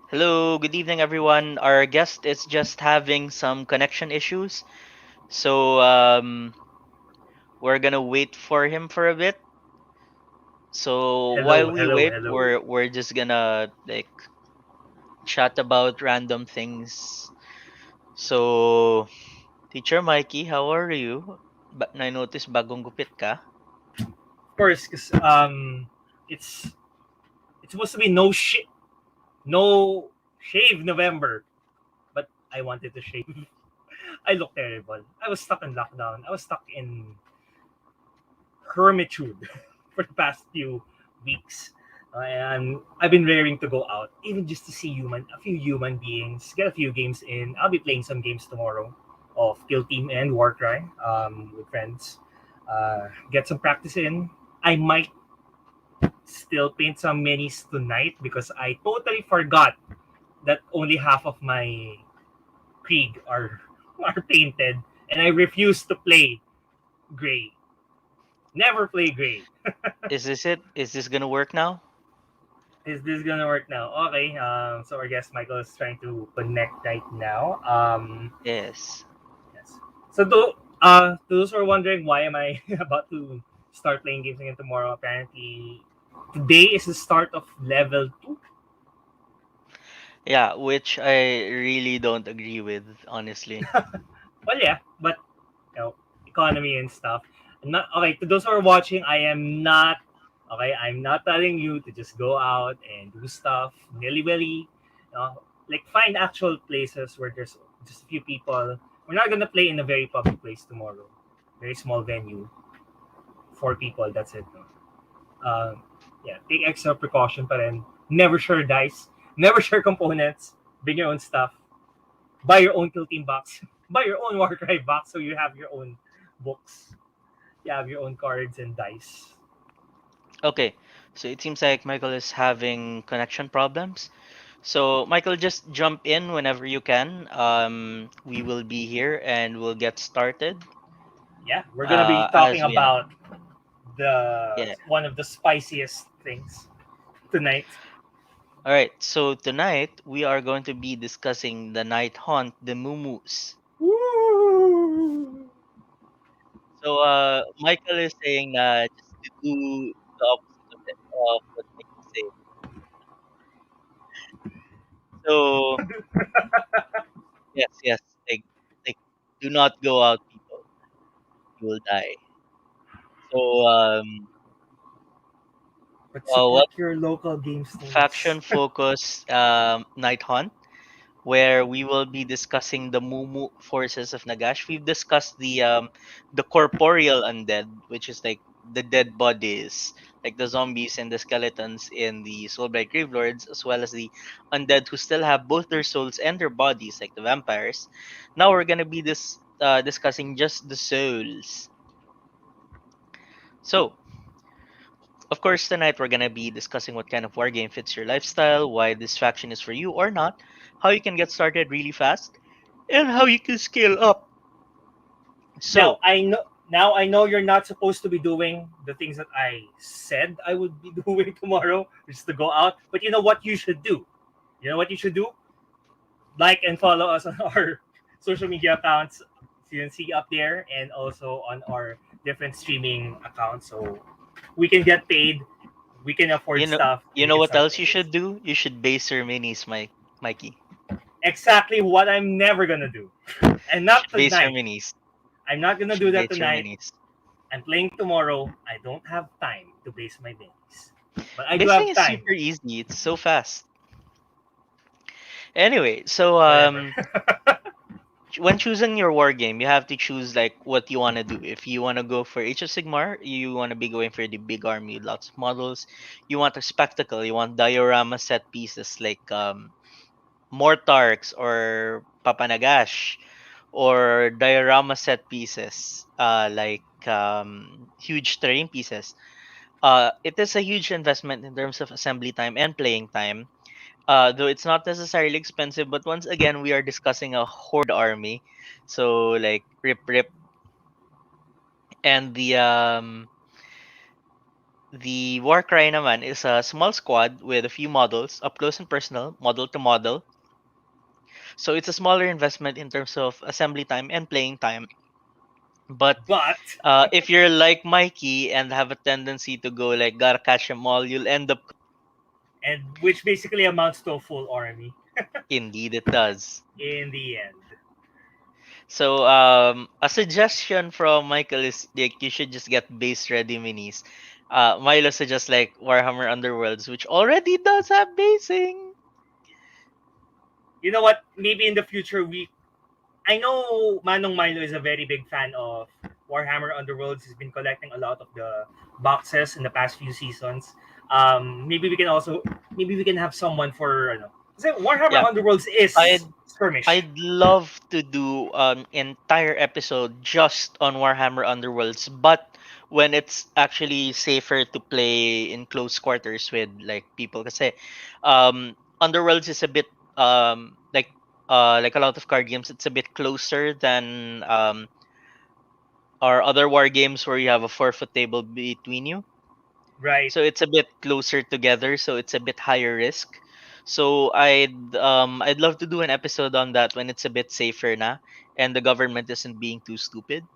Hello, good evening, everyone. Our guest is just having some connection issues, so we're gonna wait for him for a bit. So while Hello, we hello, wait, hello. we're just gonna like chat about random things. So, Teacher Mikey, how are you? I noticed bagong gupit ka. Of course, because it's it's supposed to be no shave November, but I wanted to shave. I look terrible. I was stuck in lockdown. I was stuck in hermitude for the past few weeks. And I've been raring to go out, even just to see a few human beings, get a few games in. I'll be playing some games tomorrow of Kill Team and Warcry with friends. Get some practice in. I might still paint some minis tonight because I totally forgot that only half of my Krieg are painted, and I refuse to play gray. Never play gray. Is this it? Is this gonna work now? Is this gonna work now? Okay. So I guess Michael is trying to connect right now. Yes. Yes. So those who are wondering why am I about to start playing games again tomorrow? Apparently, today is the start of level two. Yeah, which I really don't agree with, honestly. Well, yeah, but economy and stuff. Not okay. To those who are watching, I am not okay. I'm not telling you to just go out and do stuff nilly willy. Like find actual places where there's just a few people. We're not gonna play in a very public place tomorrow. Very small venue, 4 people. That's it. No? Yeah, take extra precaution, but then never share dice, never share components. Bring your own stuff. Buy your own kill team box. Buy your own Warcry box so you have your own books. You have your own cards and dice. Okay, so it seems like Michael is having connection problems. So, Michael, just jump in whenever you can. We will be here and we'll get started. Yeah, we're gonna be talking As we have. about the Yeah. one of the spiciest things tonight. All right. So tonight we are going to be discussing the Nighthaunt, the Mumus. Woo! So, Michael is saying just to do the opposite of what Mikey said. So, yes, yes, like, do not go out, people. You will die. So, But what support your local game stores. faction focus Night Hunt, where we will be discussing the Mumu forces of Nagash. We've discussed the corporeal undead, which is like the dead bodies, like the zombies and the skeletons in the Soulblight Gravelords, as well as the undead who still have both their souls and their bodies, like the vampires. Now we're gonna be discussing just the souls. So, of course, tonight we're gonna be discussing what kind of wargame fits your lifestyle, why this faction is for you or not, how you can get started really fast, and how you can scale up. Now So, I know. Now I know you're not supposed to be doing the things that I said I would be doing tomorrow, which is to go out. But you know what you should do? You know what you should do? Like and follow us on our social media accounts. You can see up there, and also on our different streaming accounts, so we can get paid, we can you afford know, stuff, and you we know can what start else you playing games. should do? You should base your minis, Mikey. Exactly what I'm never gonna do, and You not should base your tonight. minis. I'm not You gonna do should that base your tonight. minis. I'm playing tomorrow. I don't have time to base my minis, but I do Basing have is time. super easy. It's so fast. Anyway, so Whatever. when choosing your war game, you have to choose like what you want to do. If you want to go for Age of Sigmar, you want to be going for the big army, lots of models. You want a spectacle. You want diorama set pieces like Mortarks or Papanagash, or diorama set pieces like huge terrain pieces. It is a huge investment in terms of assembly time and playing time, though it's not necessarily expensive. But once again, we are discussing a horde army, so like Rip Rip and The Warcry naman is a small squad with a few models, up close and personal, model to model. So it's a smaller investment in terms of assembly time and playing time. But But if you're like Mikey and have a tendency to go like gotta catch 'em all, you'll end up. and which basically amounts to a full army Indeed, it does. in the end. So a suggestion from Michael is like you should just get base ready minis. Milo suggests like Warhammer Underworlds, which already does have basing. You know what? Maybe in the future we I know Manong Milo is a very big fan of Warhammer Underworlds. He's been collecting a lot of the boxes in the past few seasons. Maybe we can also maybe we can have someone for kasi Warhammer Yeah, Underworlds is I'd skirmish, I'd love to do an entire episode just on Warhammer Underworlds, but when it's actually safer to play in close quarters with like people, kasi Underworlds is a bit like a lot of card games, it's a bit closer than our other war games where you have a 4 foot table between you. right? So it's a bit closer together, so it's a bit higher risk. So I'd love to do an episode on that when it's a bit safer na and the government isn't being too stupid.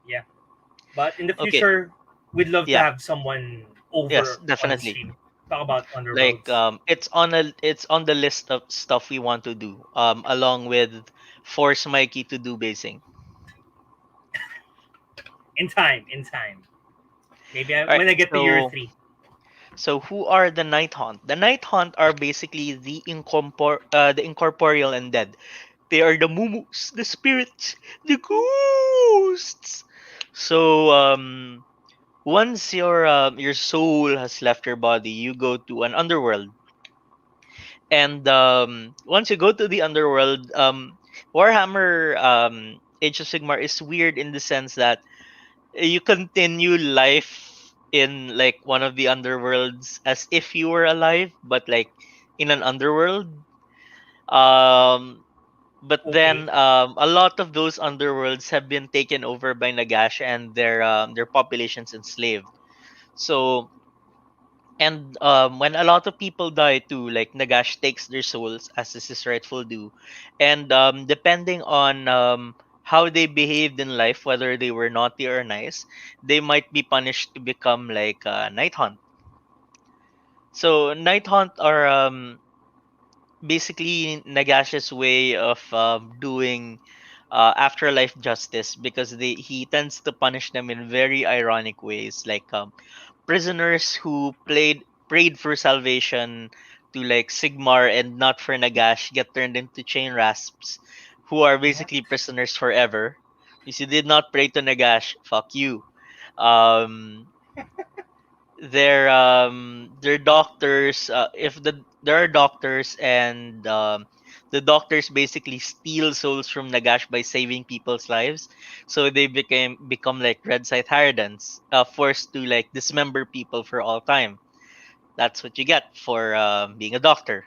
Yeah. But in the Okay. future, we'd love to Yeah. have someone Yes, over on the definitely. stream talk about Like Underworlds it's on the list of stuff we want to do along with force Mikey to do basing. in time. In time. Maybe All right. when I get to year So three. who are the Nighthaunt? The Nighthaunt are basically the incorporeal and dead. They are the mumus, the spirits, the ghosts. So once your soul has left your body, you go to an underworld. And once you go to the underworld, Warhammer Age of Sigmar is weird in the sense that you continue life in like one of the underworlds as if you were alive, but like in an underworld. Um, but Okay. then a lot of those underworlds have been taken over by Nagash and their populations enslaved. So and when a lot of people die too, like Nagash takes their souls as is his rightful due, and depending on how they behaved in life, whether they were naughty or nice, they might be punished to become like Night Hunt. So Night Hunt are basically Nagash's way of doing afterlife justice because he tends to punish them in very ironic ways, like prisoners who played prayed for salvation to like Sigmar and not for Nagash get turned into chain rasps, who are What? basically prisoners forever. If you did not pray to Nagash, fuck you. Um, their doctors if there are doctors and the doctors basically steal souls from Nagash by saving people's lives, so they become like red scythe harridans, forced to like dismember people for all time. That's what you get for being a doctor.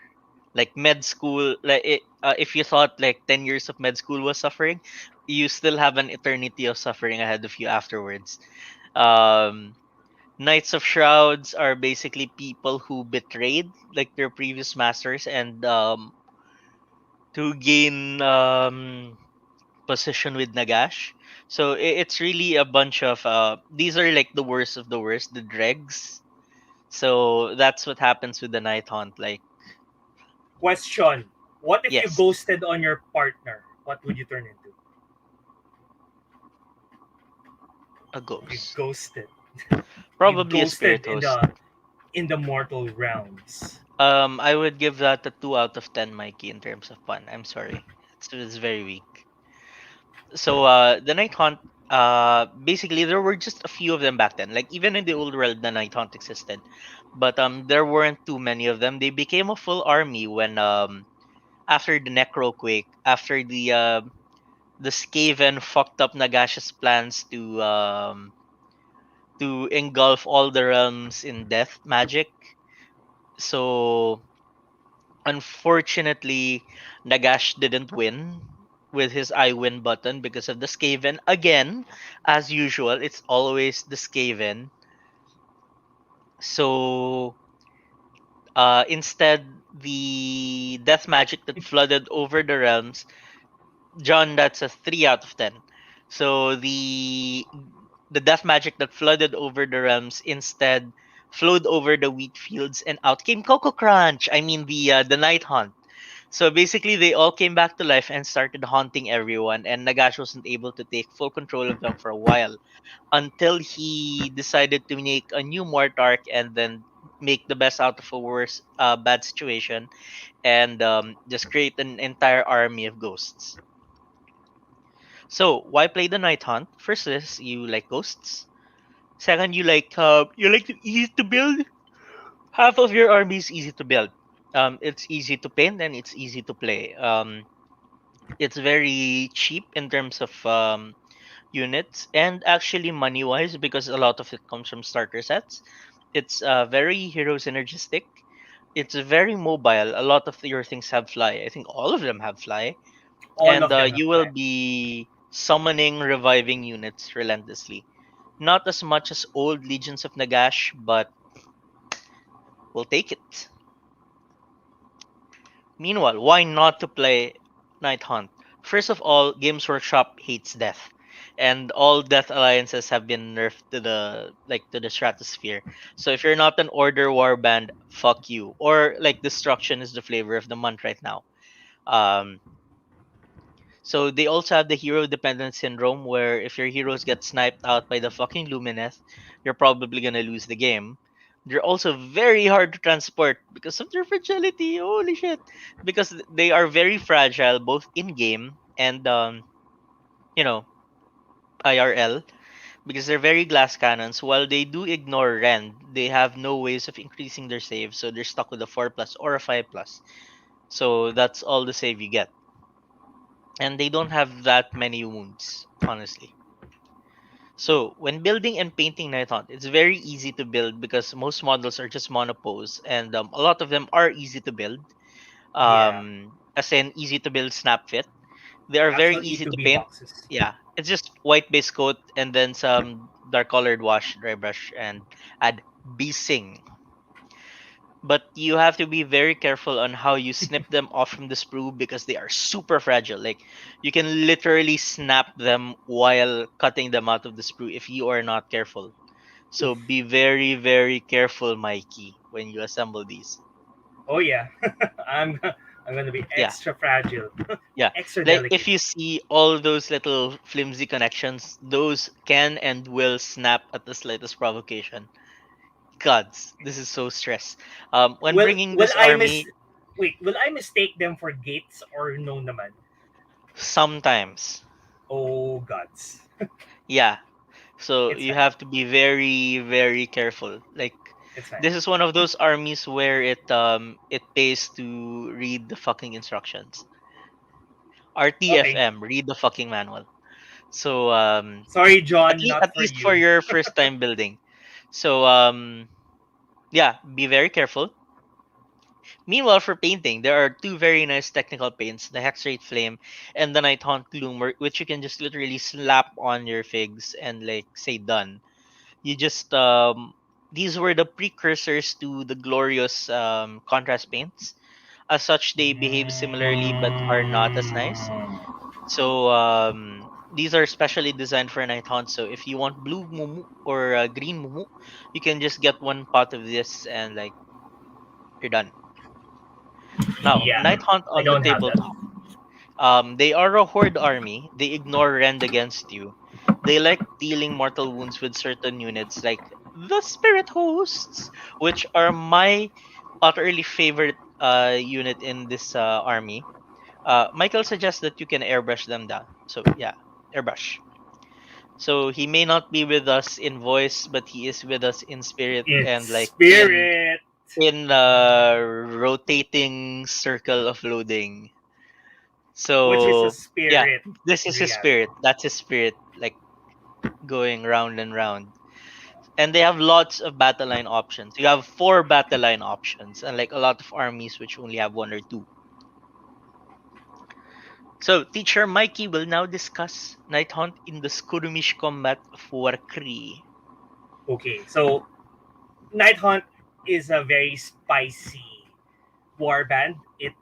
Like med school, if you thought like 10 years of med school was suffering, you still have an eternity of suffering ahead of you afterwards. um Knights of Shrouds are basically people who betrayed like their previous masters and to gain position with Nagash. So it's really a bunch of these are like the worst of the worst, the dregs. So that's what happens with the Night Hunt. Like Question: what if you yes, ghosted on your partner? What would you turn into? a You ghost, ghosted. You probably a ghosted spirit host. in the mortal realms. I would give that a 2 out of 10, Mikey, in terms of fun. I'm sorry, it's very weak. So the Night Hunt, basically there were just a few of them back then. Like even in the old world, the Night Hunt existed, but there weren't too many of them. They became a full army when after the Necro Quake, after the Skaven fucked up Nagash's plans to engulf all the realms in death magic. So unfortunately, Nagash didn't win with his I win button because of the Skaven. Again, as usual, it's always the Skaven. So instead, the death magic that flooded over the realms, John, that's a 3 out of 10. So the death magic that flooded over the realms instead flowed over the wheat fields, and out came Coco Crunch. I mean the Night Haunt. So basically, they all came back to life and started haunting everyone, and Nagash wasn't able to take full control of them for a while until he decided to make a new Mortark and then make the best out of a worse bad situation, and just create an entire army of ghosts. So why play the Night Hunt? First is you like ghosts. Second, you like to easy to build. Half of your army is easy to build. It's easy to paint and it's easy to play. It's very cheap in terms of units and actually money wise because a lot of it comes from starter sets. It's very hero synergistic. It's very mobile. A lot of your things have fly. I think all of them have fly, All and of them have you will flair. be summoning reviving units relentlessly. Not as much as old Legions of Nagash, but we'll take it. Meanwhile, why not to play Night Hunt? First of all, Games Workshop hates death, and all death alliances have been nerfed to the stratosphere. So if you're not an Order warband, fuck you. Or like destruction is the flavor of the month right now. Um, so they also have the hero dependent syndrome, where if your heroes get sniped out by the fucking Lumineth, you're probably gonna lose the game. They're also very hard to transport because of their fragility. Holy shit! Because they are very fragile both in game and you know IRL, because they're very glass cannons. While they do ignore rend, they have no ways of increasing their save, so they're stuck with a 4 plus or a 5 plus. So that's all the save you get, and they don't have that many wounds, honestly. So when building and painting Nighthaunt, it's very easy to build because most models are just monopose, and a lot of them are easy to build. Yeah. As in easy to build snap fit. They are very Actual easy to E2B paint. boxes. Yeah, it's just white base coat and then some dark colored wash, dry brush, and add basing. But you have to be very careful on how you snip them off from the sprue because they are super fragile. Like you can literally snap them while cutting them out of the sprue if you are not careful. So Oof. be very, very careful, Mikey, when you assemble these. Oh yeah. I'm I'm gonna be Yeah, extra fragile, yeah. extra Like delicate. if you see all those little flimsy connections, those can and will snap at the slightest provocation. Gods, this is so stress. When bringing Will this I miss? army, Wait, will I mistake them for gates or no naman? sometimes, Oh gods. yeah. So It's you fine. have to be very, very careful. Like It's fine. this is one of those armies where it pays to read the fucking instructions. Okay. RTFM, read the fucking manual. So Sorry, John, at not for least for you. your first time building. So yeah, be very careful. Meanwhile, for painting, there are two very nice technical paints: the Hex Wraith Flame and the Night Haunt Gloom, which you can just literally slap on your figs and like say done. You just these were the precursors to the glorious contrast paints. As such, they behave similarly but are not as nice. So these are specially designed for Night Hunt. So if you want blue mumu or green mumu, you can just get one pot of this and like you're done. Now, Yeah, Night Hunt I on the don't have that. tabletop. They are a horde army. They ignore rend against you. They like dealing mortal wounds with certain units like the Spirit Hosts, which are my utterly favorite unit in this army. Michael suggests that you can airbrush them down. So yeah, airbrush. So he may not be with us in voice, but he is with us in spirit It's and like spirit, in a rotating circle of loading. which is a So yeah, spirit this in is his reality. spirit. That's his spirit, like going round and round. And they have lots of battle line options. You have four battle line options, unlike a lot of armies which only have one or two. So teacher Mikey will now discuss Night in the skirmish combat of Warcree. Okay, so Nighthaunt is a very spicy warband. It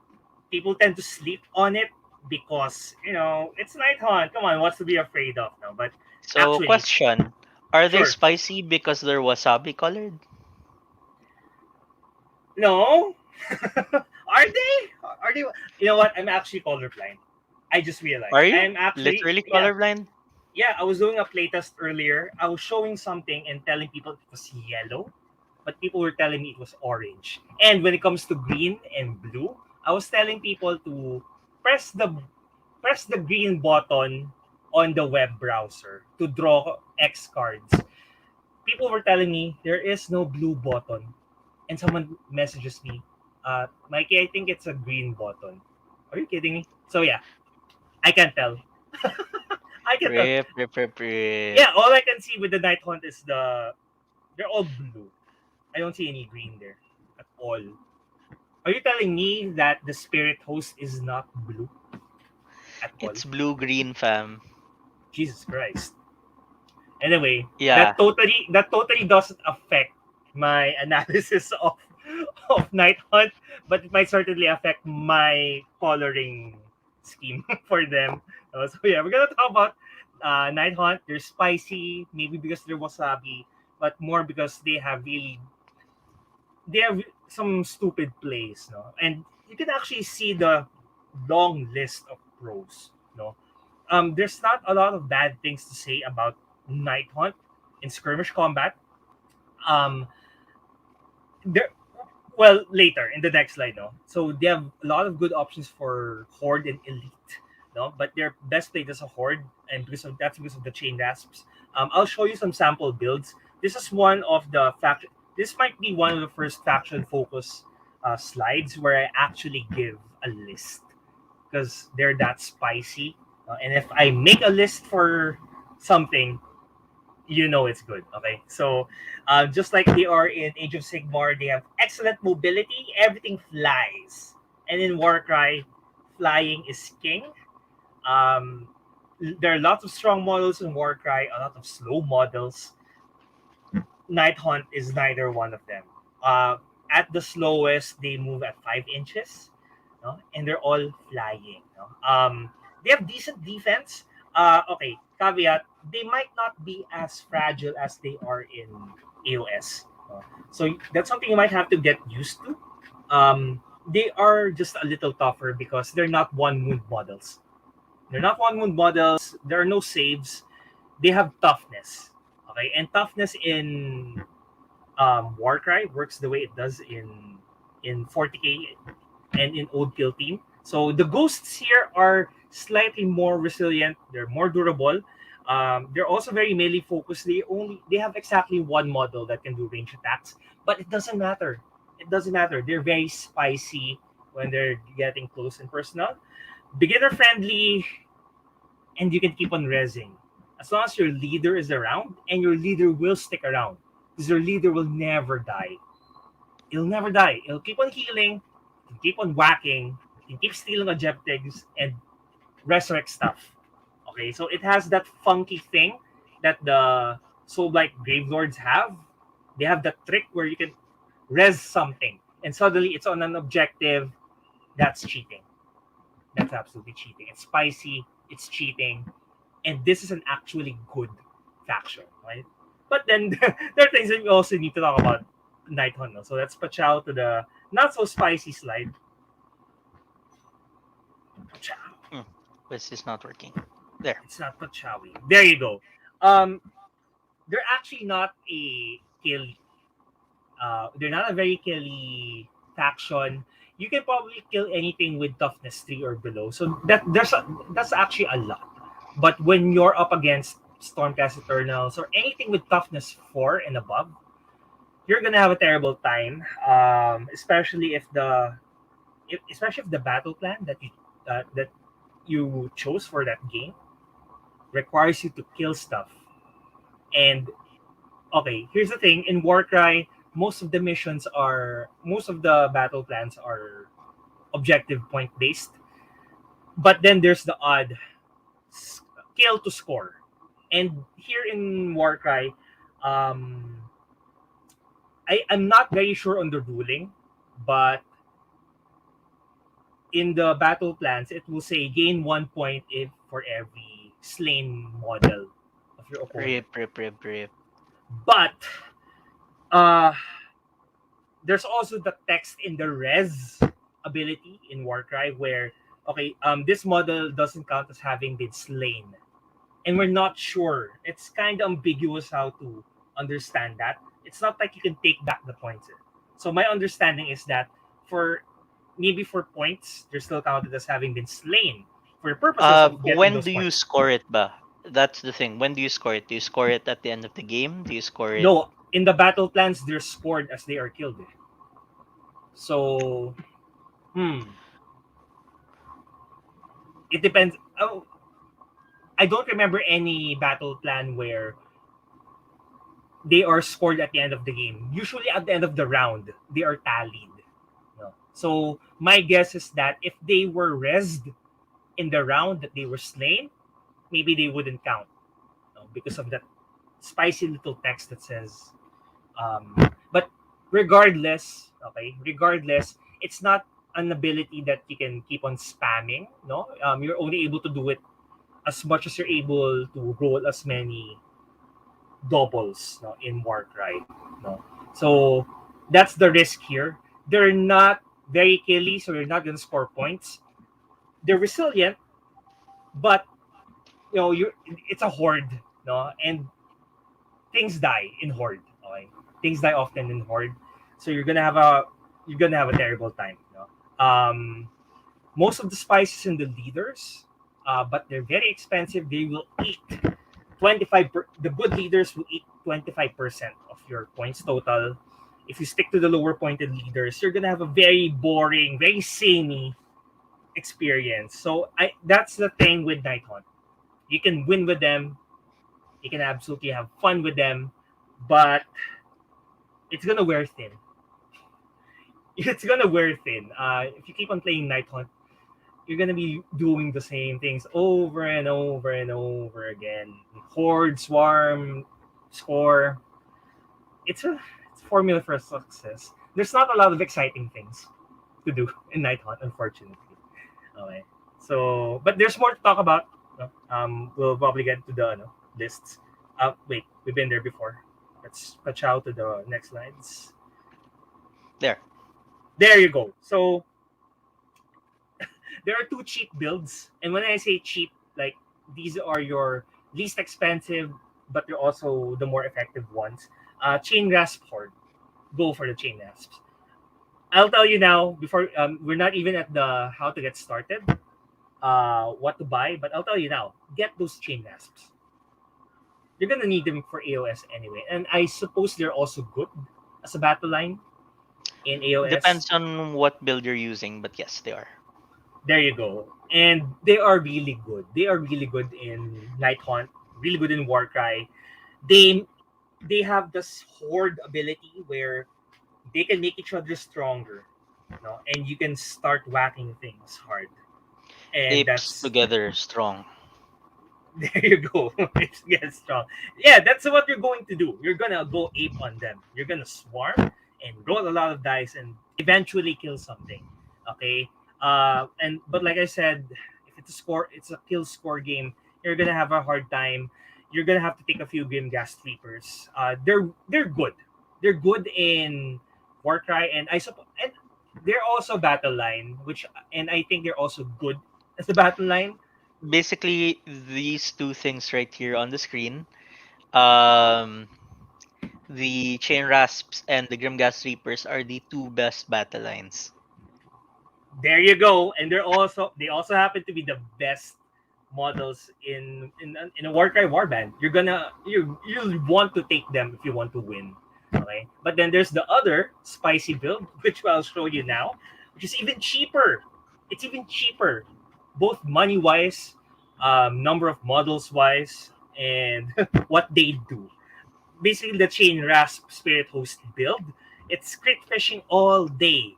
People tend to sleep on it because it's Nighthaunt. Come on, what's to be afraid of now? But So, actually, question: Are they sure, spicy because they're wasabi colored? no. Are they? Are they? You know what? I'm actually colorblind. I just Are realized. you I'm actually, literally yeah, colorblind? yeah. I was doing a playtest earlier. I was showing something and telling people it was yellow, but people were telling me it was orange. And when it comes to green and blue, I was telling people to press the press the green button on the web browser to draw X cards. People were telling me there is no blue button, and someone messages me, Mikey, I think it's a green button. Are you kidding me? So yeah, I can tell. I can tell. Rip, rip, rip, rip. Yeah, all I can see with the Night Hunt is they're all blue. I don't see any green there at all. Are you telling me that the spirit host is not blue at all? It's blue green, fam. Jesus Christ. Anyway, Yeah, that totally doesn't affect my analysis of Night Hunt, but it might certainly affect my coloring scheme for them. So yeah, we're gonna talk about Night Hunt. They're spicy, maybe because they're wasabi, but more because they have some stupid plays, no? And you can actually see the long list of pros, no? There's not a lot of bad things to say about Night Hunt in skirmish combat. Um, there, well, later in the next slide, no. So they have a lot of good options for horde and elite, no. But they're best played as a horde, and because of the chain rasps. I'll show you some sample builds. This is one of the faction. This might be one of the first faction focus slides where I actually give a list because they're that spicy. And if I make a list for something, you know it's good. Okay, so just like they are in Age of Sigmar, they have excellent mobility. Everything flies, and in Warcry, flying is king. Um, there are lots of strong models in Warcry, a lot of slow models. Night Hunt is neither one of them. At the slowest, they move at 5 inches, no? And they're all flying. No? They have decent defense. Okay, caveat: they might not be as fragile as they are in AOS. No? So that's something you might have to get used to. They are just a little tougher because they're not one wound models. They're not one wound models. There are no saves. They have toughness. Okay, and toughness in Warcry works the way it does in 40k and in Old Kill Team. So the ghosts here are slightly more resilient. They're more durable. They're also very melee focused. They have exactly one model that can do range attacks, but it doesn't matter. It doesn't matter. They're very spicy when they're getting close and personal. Beginner friendly, and you can keep on rezzing as long as your leader is around, and your leader will stick around because your leader will never die. He'll never die. He'll keep on healing, he'll keep on whacking, he'll keep stealing objectives and resurrect stuff. Okay, so it has that funky thing that the soul-like grave lords have. They have that trick where you can res something and suddenly it's on an objective. That's cheating. That's absolutely cheating. It's spicy, it's cheating, and this is an actually good faction, right? But then there are things that we also need to talk about Night Hunt. No? So let's pachow to the not so spicy slide. Pachow. mm. This is not working. There. It's not pachowy. There you go. Um, they're actually not a kill. They're not a very killy faction. You can probably kill anything with toughness 3 or below. So that's actually a lot. But when you're up against Stormcast Eternals or anything with toughness 4 and above, you're gonna have a terrible time. Especially if the battle plan that you chose for that game requires you to kill stuff. And okay, here's the thing: in Warcry, most of the battle plans are objective point based, but then there's the odd kill to score. And here in Warcry, um, I'm not very sure on the ruling, but in the battle plans, it will say gain 1 point if for every slain model of your opponent. Rip, rip, rip, rip. But uh, there's also the text in the res ability in Warcry where okay, this model doesn't count as having been slain, and we're not sure. It's kind of ambiguous how to understand that. It's not like you can take back the points. So my understanding is that for maybe for points, they're still counted as having been slain for the purposes of getting When those do you points. score it, ba? That's the thing. When do you score it? Do you score it at the end of the game? Do you score it? No, in the battle plans, they're scored as they are killed. So, hmm, it depends. Oh, I don't remember any battle plan where they are scored at the end of the game. Usually, at the end of the round, they are tallied. No. So, my guess is that if they were resed in the round that they were slain, maybe they wouldn't count, no, because of that spicy little text that says um, but regardless, it's not an ability that you can keep on spamming. No, you're only able to do it as much as you're able to roll as many doubles, no, in Warcry. No, so that's the risk here. They're not very killy, so you're not gonna score points. They're resilient, but you it's a horde, no, and things die in horde. Okay, things die often in horde, so you're gonna have a terrible time. Most of the spices in the leaders, but they're very expensive. They will eat 25. The good leaders will eat 25% of your points total. If you stick to the lower pointed leaders, you're gonna have a very boring, very samey experience. So that's the thing with Nighthaunt. You can win with them. You can absolutely have fun with them, but it's gonna wear thin. It's gonna wear thin. If you keep on playing Nighthaunt, you're gonna be doing the same things over and over and over again. Horde, swarm, score. It's a formula for success. There's not a lot of exciting things to do in Nighthaunt, unfortunately. Okay. So, but there's more to talk about. No? We'll probably get to the lists. Wait, we've been there before. Let's patch out to the next slides. There. There you go. So there are two cheap builds, and when I say cheap, like these are your least expensive, but they're also the more effective ones. Chain Rasp Horde. Go for the Chain Rasps. I'll tell you now before we're not even at the how to get started, what to buy, but I'll tell you now. Get those Chain Rasps. You're gonna need them for AOS anyway, and I suppose they're also good as a battle line in AOS. Depends on what build you're using, but yes, they are. There you go. And they are really good. They are really good in Nighthaunt, really good in Warcry. They they have this horde ability where they can make each other stronger, and you can start whacking things hard. And Apes that's together strong. there you go. It's get strong. Yeah, that's what you're going to do. You're gonna go ape on them. You're gonna swarm and roll a lot of dice and eventually kill something. Okay. And but like I said, if it's a kill score game. You're gonna have a hard time. You're gonna have to take a few Grimghast Reapers. They're good. They're good in Warcry, and I suppose, and they're also battle line, which and I think they're also good as a battle line. Basically, these two things right here on the screen, um, the Chain Rasps and the Grimghast Reapers are the two best battle lines. There you go, and they also happen to be the best models in a Warcry warband. You'll want to take them if you want to win. Okay, but then there's the other spicy build, which I'll show you now, which is even cheaper. It's even cheaper, both money wise, number of models wise, and what they do. Basically the chain rasp spirit host build. It's crit fishing all day.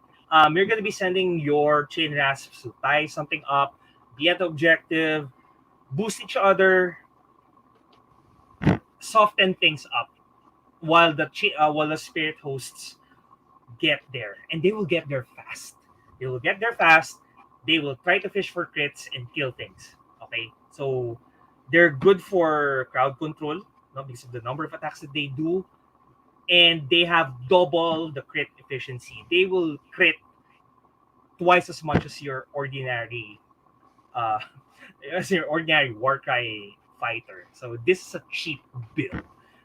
You're gonna be sending your chain rasps to tie something up, be at the objective, boost each other, soften things up. while the spirit hosts get there, and they will get there fast. They will get there fast. They will try to fish for crits and kill things. Okay, so they're good for crowd control, no, because of the number of attacks that they do, and they have double the crit efficiency. They will crit twice as much uh, as your ordinary Warcry fighter. So this is a cheap build,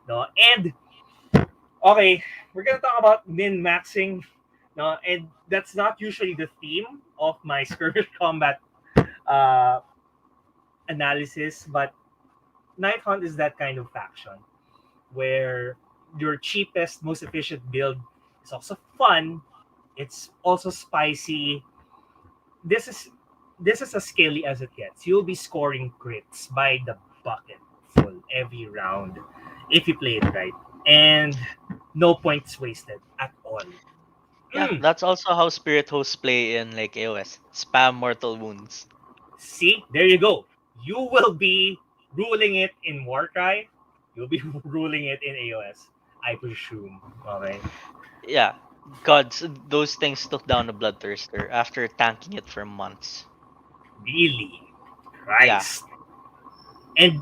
no, and okay, we're gonna talk about min maxing. No, and that's not usually the theme of my skirmish combat uh, analysis, but Night Hunt is that kind of faction where your cheapest, most efficient build is also fun. It's also spicy. This is this is as scaly as it gets. You'll be scoring crits by the bucket full every round if you play it right, and no points wasted at all. Yeah, Mm. that's also how spirit hosts play in like AOS. Spam mortal wounds. See, there you go. You will be ruling it in Warcry. You'll be ruling it in AOS, I presume. Okay. Yeah, gods, those things took down a bloodthirster after tanking it for months. Really? Yeah, Christ. And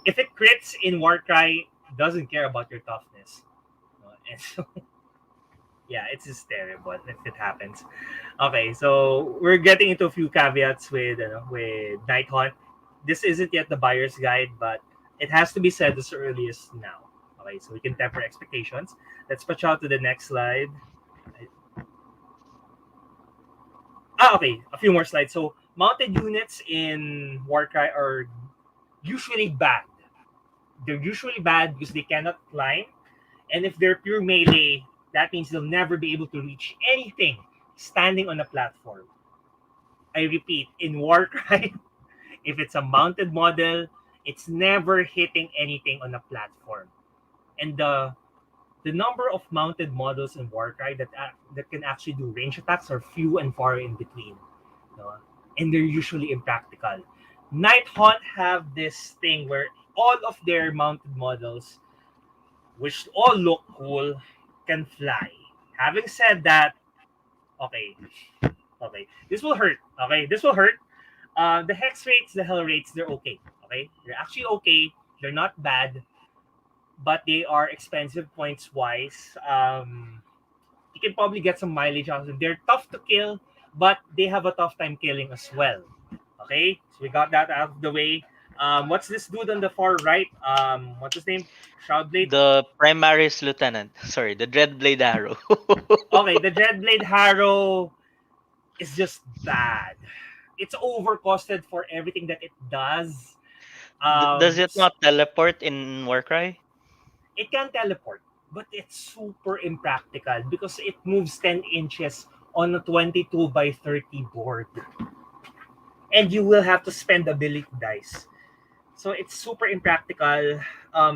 if it crits in Warcry, doesn't care about your toughness. And so yeah, it's just terrible if it happens. Okay, so we're getting into a few caveats with Night Hunt. This isn't yet the buyer's guide, but it has to be said as early as now. Okay, so we can temper expectations. Let's push out to the next slide. Okay, a few more slides. So mounted units in Warcry are usually bad. They're usually bad because they cannot climb, and if they're pure melee, that means they'll never be able to reach anything standing on a platform. I repeat, in Warcry, if it's a mounted model, it's never hitting anything on a platform. And the number of mounted models in Warcry that can actually do range attacks are few and far in between. No? And they're usually impractical. Night Hunt have this thing where all of their mounted models, which all look cool, can fly. Having said that, okay, okay, this will hurt. Okay, this will hurt. The hex rates, the hell rates, they're okay. Okay, they're actually okay. They're not bad, but they are expensive points wise. You can probably get some mileage out of them. They're tough to kill, but they have a tough time killing as well. Okay, so we got that out of the way. What's this dude on the far right? What's his name? Shroudblade. the Primaris Lieutenant. Sorry, the Dreadblade Arrow. Okay, the Dreadblade Harrow is just bad. It's overcosted for everything that it does. Does it not teleport in Warcry? It can teleport, but it's super impractical because it moves 10 inches on a 22 by 30 board. And you will have to spend ability dice. So it's super impractical.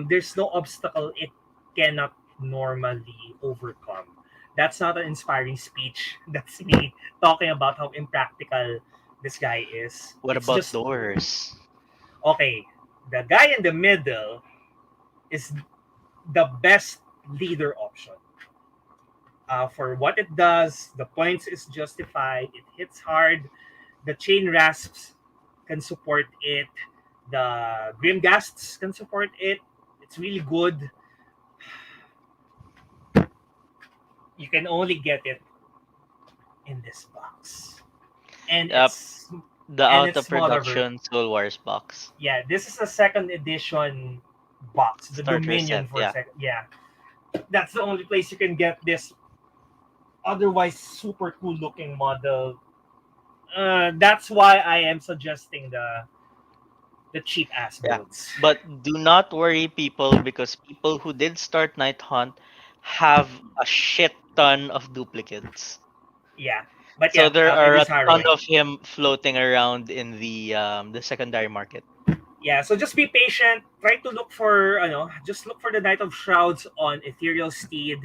There's no obstacle it cannot normally overcome. That's not an inspiring speech. That's me talking about how impractical this guy is. What It's about just doors? okay. The guy in the middle is the best leader option. For what it does, the points is justified. It hits hard. The chain rasps can support it. The Grimghasts can support it. It's really good. You can only get it in this box, and Yep, it's the and out it's of smaller. production Soul Wars box. Yeah, this is a second edition box, the Starter Dominion set, for yeah. second. Yeah, that's the only place you can get this otherwise super cool looking model. That's why I am suggesting the cheap ass Yeah. builds. But do not worry, people, because people who did start Night Hunt have a shit ton of duplicates. Yeah, but So yeah, there it are a is ton harrowing. of him floating around in the secondary market. Yeah, so just be patient. Try to look for, just look for the Knight of Shrouds on Ethereal Steed.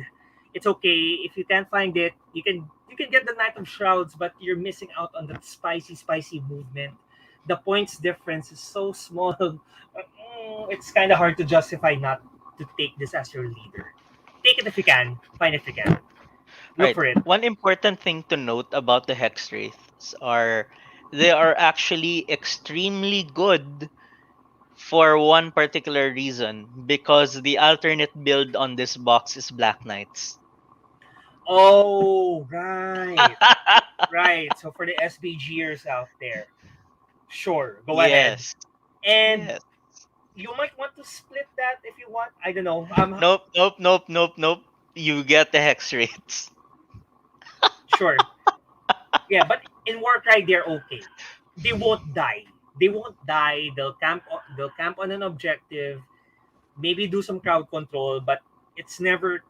It's okay if you can't find it. You can get the Knight of Shrouds, but you're missing out on that spicy movement. The points difference is so small. It's kind of hard to justify not to take this as your leader. Take it if you can. Find it if you can. Look Right. for it. One important thing to note about the Hex Wraiths are they are actually extremely good for one particular reason because the alternate build on this box is Black Knights. Oh, right. Right. So for the SBGers out there, sure, go ahead. Yes. And Yes. you might want to split that if you want. I don't know. Nope, nope, nope, nope, nope. You get the Hex Wraiths. Sure. Yeah, but in Warcry they're okay. They won't die. They won't die. They'll camp on an objective, maybe do some crowd control, but it's never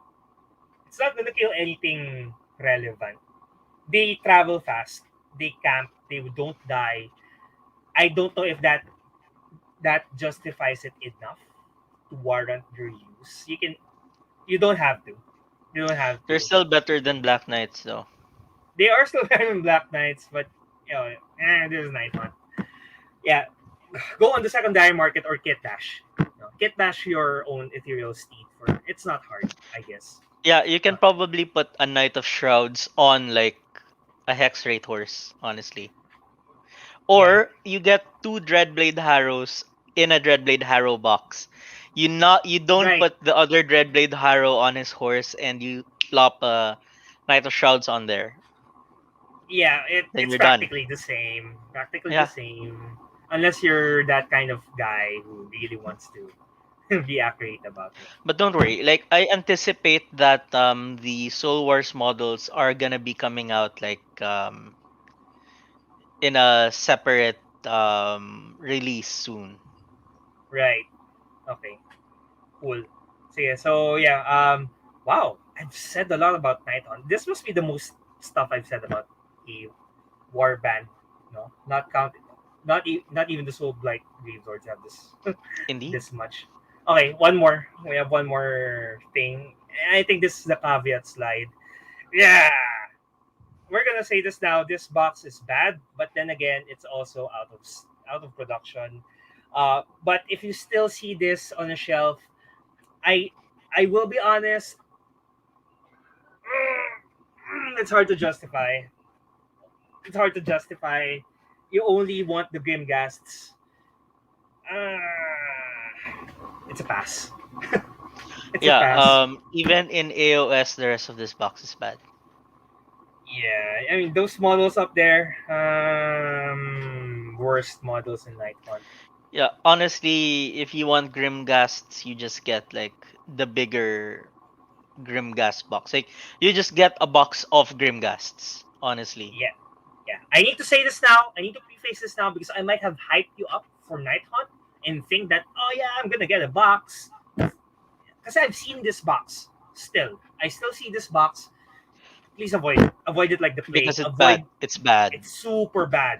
it's not gonna kill anything relevant. They travel fast. They camp. They don't die. I don't know if that justifies it enough to warrant their use. You don't have to. You don't have They're to. still better than Black Knights, though. They are still having Black Knights, but this is Nighthaunt. Yeah, go on the secondary market or kit bash. Kit bash your own ethereal steed for it's not hard, I guess. Yeah, you can Uh, probably put a Knight of Shrouds on like a Hex Wraith horse, honestly. yeah, Or you get two Dreadblade Harrows in a Dreadblade Harrow box. You don't right. put the other Dreadblade Harrow on his horse and you plop a Knight of Shrouds on there. Yeah, Then it's you're done. practically the same. Practically the Yeah. same. Unless you're that kind of guy who really wants to be accurate about it. But don't worry, like I anticipate that the Soul Wars models are gonna be coming out like in a separate release soon. Right. Okay. Cool. Wow. I've said a lot about Nighthaunt. This must be the most stuff I've said about the war band. No, not counting. Not even the Soul Blight Grave Lords have this Indeed. this much. Okay, one more. We have one more thing. I think this is the caveat slide. Yeah, we're gonna say this now. This box is bad, but then again, it's also out of production. But if you still see this on a shelf, I I will be honest. It's hard to justify. It's hard to justify. You only want the Grimghasts. Uh, it's a pass. It's a Yeah, pass. even in AOS the rest of this box is bad. Yeah, I mean those models up there, worst models in Nighthaunt. Yeah, honestly, if you want Grimghasts, you just get like the bigger Grimghast box. Like you just get a box of Grimghasts, honestly. Yeah, yeah. I need to say this now. I need to preface this now because I might have hyped you up for Nighthaunt and think that oh yeah, I'm gonna get a box because I've seen this box. Still, I still see this box. Please avoid it like the plague. Because it's bad. Avoid It's bad. it's super bad,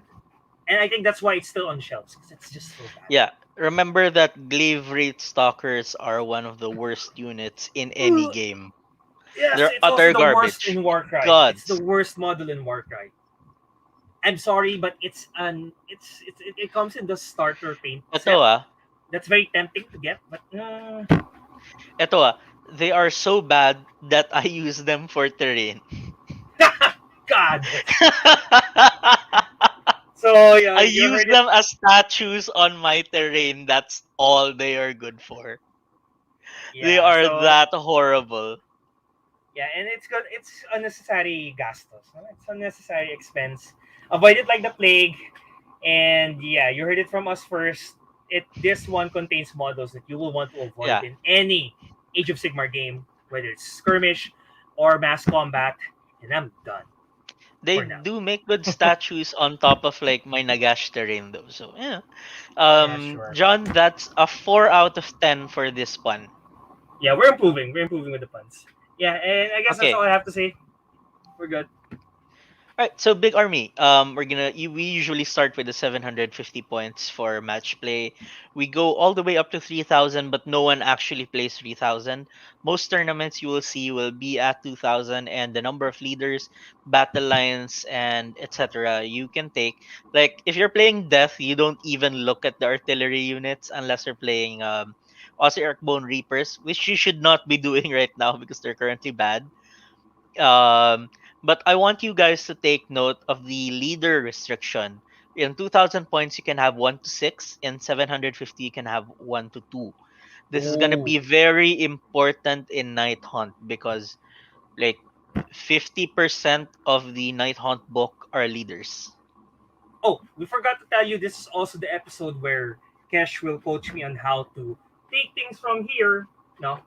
and I think that's why it's still on shelves because it's just so bad. Yeah. Remember that Glaive Wraith Stalkers are one of the worst units in any game. Yes, They're it's also utter the worst garbage. in Warcry. It's the Gods. worst model in Warcry. I'm sorry, but it comes in the starter paint Ito set. ah, That's very tempting to get, but ito ah. They are so bad that I use them for terrain. God. So yeah, I you use heard it. them as statues on my terrain. That's all they are good for. They Yeah, are so that horrible. yeah, and it's good. It's unnecessary gastos. No? It's unnecessary expense. Avoid it like the plague. And yeah, you heard it from us first. This one contains models that you will want to avoid Yeah. in any Age of Sigmar game, whether it's skirmish or mass combat. And I'm done They for now. do make good statues on top of like my Nagash terrain though. So yeah. Yeah, sure. John, that's a 4 out of 10 for this one. Yeah, we're improving. We're improving with the puns. Yeah, and I guess that's all Okay. I have to say. We're good. All right, so big army. We usually start with the 750 points for match play. We go all the way up to 3,000, but no one actually plays 3,000. Most tournaments you will see will be at 2,000, and the number of leaders, battle lines, and etc. you can take. Like if you're playing death, you don't even look at the artillery units unless you're playing Osiarch Bone Reapers, which you should not be doing right now because they're currently bad. Um, but I want you guys to take note of the leader restriction. In 2,000 points, you can have 1 to 6. In 750, you can have 1 to 2. This is going to Oh. be very important in Night Hunt because, like, 50% of the Night Hunt book are leaders. Oh, we forgot to tell you this is also the episode where Kesh will coach me on how to take things from here. No,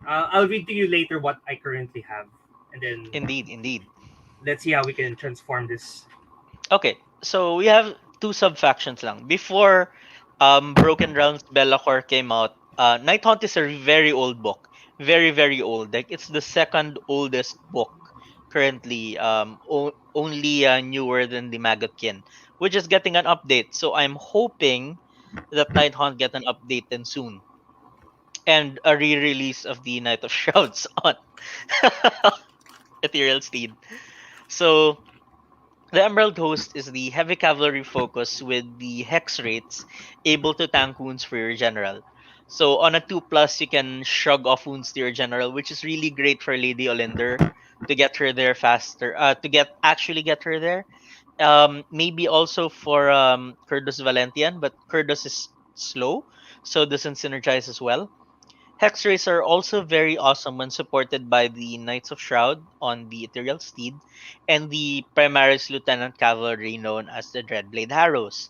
I'll read to you later what I currently have, and then Indeed, indeed. let's see how we can transform this. Okay, so we have two sub factions lang. Before Broken Realms Bellacore came out, Night Hunt is a very old book. Very, very old. Like it's the second oldest book currently. Only newer than the Magotkin, which is getting an update. So I'm hoping that Night Hunt get an update then soon. And a re-release of the Night of Shrouds on Ethereal Steed. So the Emerald Host is the heavy cavalry focus with the Hex Wraiths, able to tank wounds for your general. So on a 2 plus, you can shrug off wounds to your general, which is really great for Lady Olinder to get her there faster. To get her there. Maybe also for Kurdos Valentian, but Kurdos is slow, so doesn't synergize as well. Hex Rays are also very awesome when supported by the Knights of Shroud on the Ethereal Steed and the Primaris Lieutenant Cavalry known as the Dreadblade Harrows.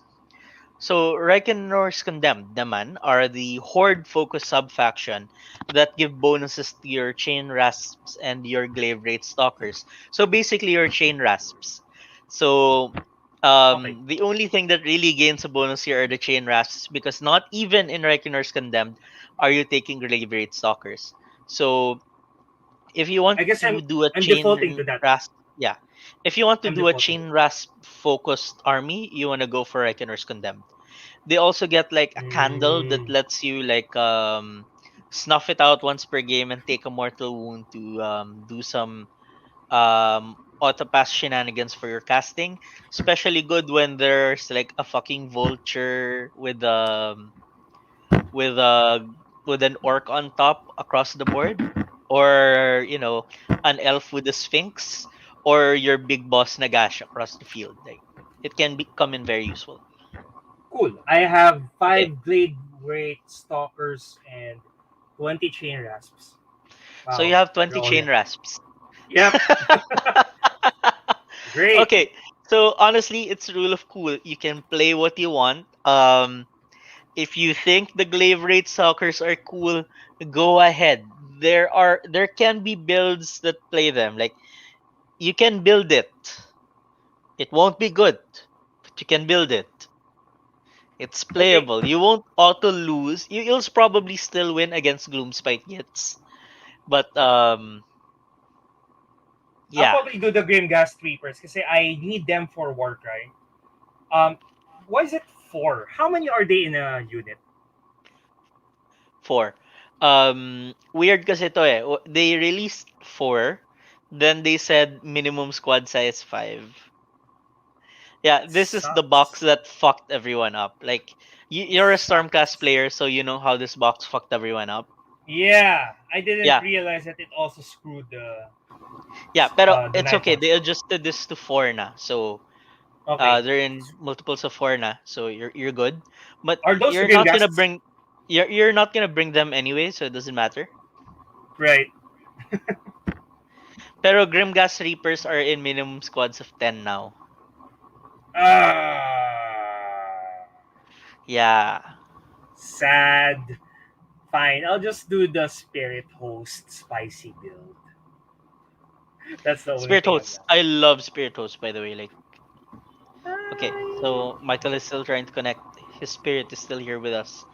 So Reikennor's Condemned naman are the Horde focused sub-faction that give bonuses to your Chain Rasps and your Glaive Wraith Stalkers. So basically your Chain Rasps. So Okay, the only thing that really gains a bonus here are the Chain Rasps because not even in Reikennor's Condemned are you taking Glaive Wraith Stalkers. So if you want I guess to do a I'm defaulting to that. rasp, yeah, if you want to I'm do a defaulting to chain rasp focused army, you want to go for Reikennor's Condemned. They also get like a that. candle that lets you like snuff it out once per game and take a mortal wound to do some auto pass shenanigans for your casting. Especially good when there's like a fucking vulture with a with an orc on top across the board, or an elf with a sphinx, or your big boss Nagash across the field. Like it can come in very useful. Cool. I have Okay, 5 Glade Wraith Stalkers and 20 Chain Rasps. so you Wow, have they're 20 all chain in. rasps. Yep. Great. Okay, so honestly, it's rule of cool. You can play what you want. If you think the glaive rate stalkers are cool, go ahead. There can be builds that play them. Like you can build it. It won't be good, but you can build it. It's Okay. playable. You won't auto lose. You'll probably still win against Gloomspite Gits. But I'll yeah, probably do the Grimghast Reapers because I need them for work, right? Um, why is it 4? How many are they in a unit? 4. Weird kasi ito eh. They released 4, then they said minimum squad size 5. Yeah, That this is the box sucks. that fucked everyone up. Like you're a Stormcast Sucks. player, so you know how this box fucked everyone up. Yeah, I didn't Yeah, realize that it also screwed yeah, pero the it's okay. Nighthaunt. They adjusted this to 4 na. So Okay. they're in multiples of 4 na. So you're good. But Are those the you're not gonna Grimghasts? bring you're not gonna bring them anyway, so it doesn't matter. Right. Pero Grimgas Reapers are in minimum squads of 10 now. Ah, Yeah. sad. Fine, I'll just do the Spirit Host spicy build. That's the only Spirit thing I've Hosts. got. I love Spirit Hosts, by the way. Like, okay, Ay. so Michael is still trying to connect. His spirit is still here with us.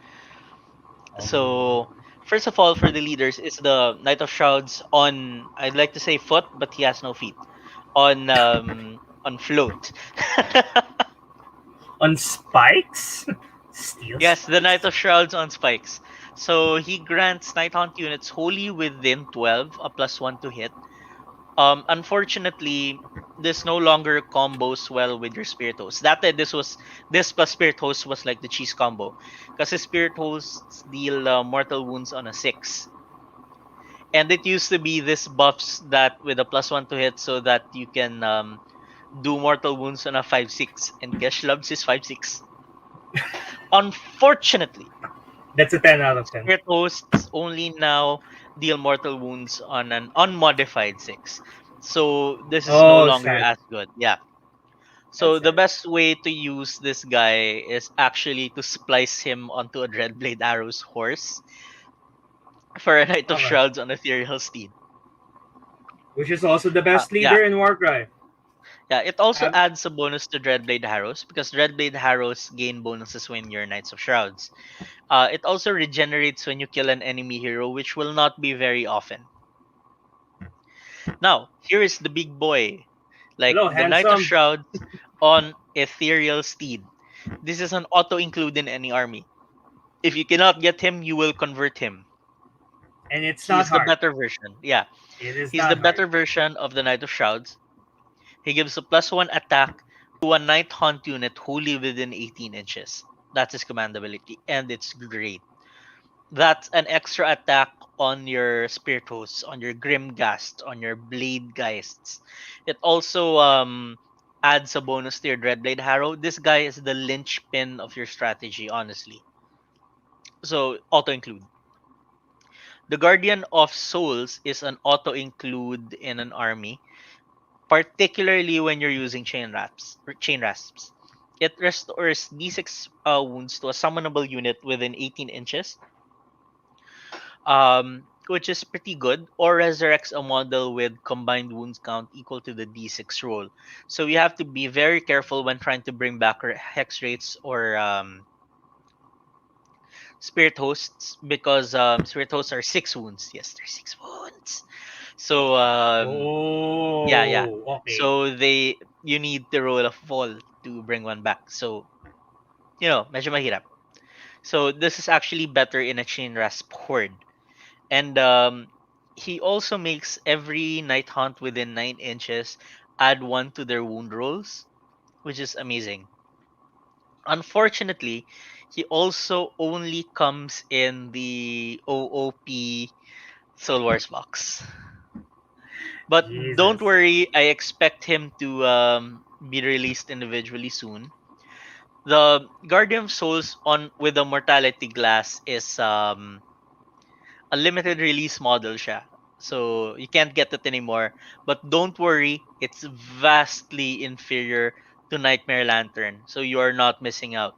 Um, So, first of all, for the leaders, is the Knight of Shrouds on, I'd like to say foot, but he has no feet. On float. on spikes? Steel Yes, the Knight spikes? of Shrouds on spikes. So he grants Nighthaunt units wholly within 12 a +1 to hit. Unfortunately, this no longer combos well with your Spirit Host. That this plus Spirit Host was like the cheese combo, because his Spirit Hosts deal mortal wounds on a 6, and it used to be this buffs that with a +1 to hit, so that you can do mortal wounds on a 5/6, and Kesh loves his 5/6. Unfortunately, That's a 10 out of 10. Spirit Hosts only now deal mortal wounds on an unmodified 6. So this is no Oh, longer sad. as good. Yeah. That's So the sad. best way to use this guy is actually to splice him onto a Dreadblade Arrow's horse for a Knight of Okay. Shrouds on Ethereal Steed. Which is also the best Yeah. leader in Warcry. Yeah, it also Um, adds a bonus to Dreadblade Harrows because Dreadblade Harrows gain bonuses when you're Knights of Shrouds. It also regenerates when you kill an enemy hero, which will not be very often. Now, here is the big boy, like Hello, the Knight of handsome. Shrouds on Ethereal Steed. This is an auto include in any army. If you cannot get him, you will convert him. And it's He not is the hard. better version. Yeah, It is he's the not hard. better version of the Knight of Shrouds. He gives a +1 attack to a Nighthaunt unit wholly within 18 inches. That's his command ability, and it's great. That's an extra attack on your Spirit Hosts, on your Grimghast, on your Blade Geists. It also adds a bonus to your Dreadblade Harrow. This guy is the linchpin of your strategy, honestly. So, auto include. The Guardian of Souls is an auto include in an army, particularly when you're using chain rasps. It restores d6 wounds to a summonable unit within 18 inches, which is pretty good, or resurrects a model with combined wounds count equal to the d6 roll. So you have to be very careful when trying to bring back Hex Wraiths or Spirit Hosts, because Spirit Hosts are 6 wounds. Yes, they're 6 wounds. So yeah, yeah. Oh, okay. So you need the roll of fall to bring one back. So medyo mahirap. So this is actually better in a chain rasp horde. And he also makes every night hunt within 9 inches add one to their wound rolls, which is amazing. Unfortunately, he also only comes in the OOP Soul Wars box. But don't Jesus. worry, I expect him to be released individually soon. The Guardian of Souls on with the Mortality Glass is a limited release model siya. So you can't get it anymore. But don't worry, it's vastly inferior to Nightmare Lantern. So you are not missing out.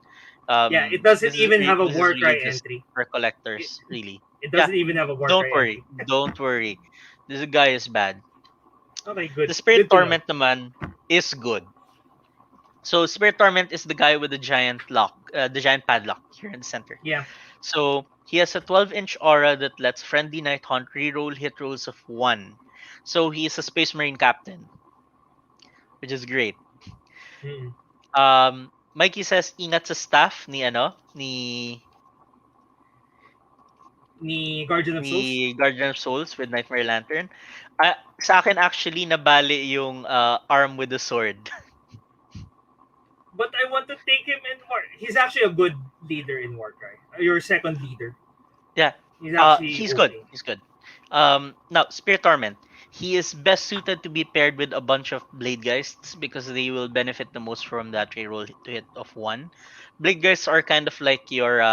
Yeah, it doesn't even have a This is really Warcry just entry. for It, collectors, really. it Yeah, doesn't even have a don't Warcry worry. entry. Don't worry. This guy is bad. Okay, good. The Spirit Good to know. Torment naman is good. So Spirit Torment is the guy with the giant lock, the giant padlock here in the center. Yeah. So he has a 12-inch aura that lets friendly Night Hunt reroll hit rolls of 1. So he's a Space Marine captain, which is great. Mm-mm. Mikey says ingat sa staff ni Ni Guardian of Souls. Guardian of Souls with Nightmare Lantern. Sa akin actually nabali yung arm with the sword. But I want to take him in War. He's actually a good leader in Warcry. Your second leader. Yeah. He's actually He's good. okay. He's good. Now Spirit Torment. He is best suited to be paired with a bunch of Blade Geists because they will benefit the most from that reroll to hit of 1. Blade Geists are kind of like your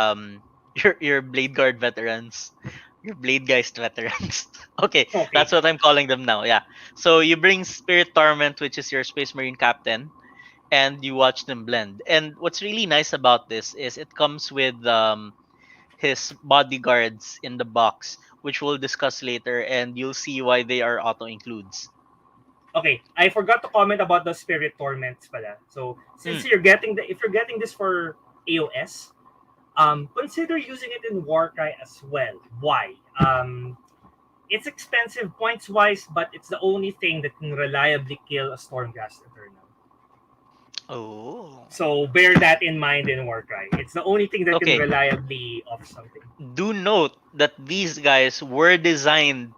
your Blade Guard veterans, your Blade Geist veterans. Okay, Okay. that's what I'm calling them now. Yeah. So you bring Spirit Torment, which is your Space Marine captain, and you watch them blend. And what's really nice about this is it comes with his bodyguards in the box, which we'll discuss later, and you'll see why they are auto includes. Okay. I forgot to comment about the Spirit Torments pala. So since Mm, you're getting if you're getting this for AOS, consider using it in Warcry as well. Why? It's expensive points wise, but it's the only thing that can reliably kill a Stormcast Eternal. oh, So bear that in mind in Warcry. It's the only thing that can okay. reliably off something. Do note that these guys were designed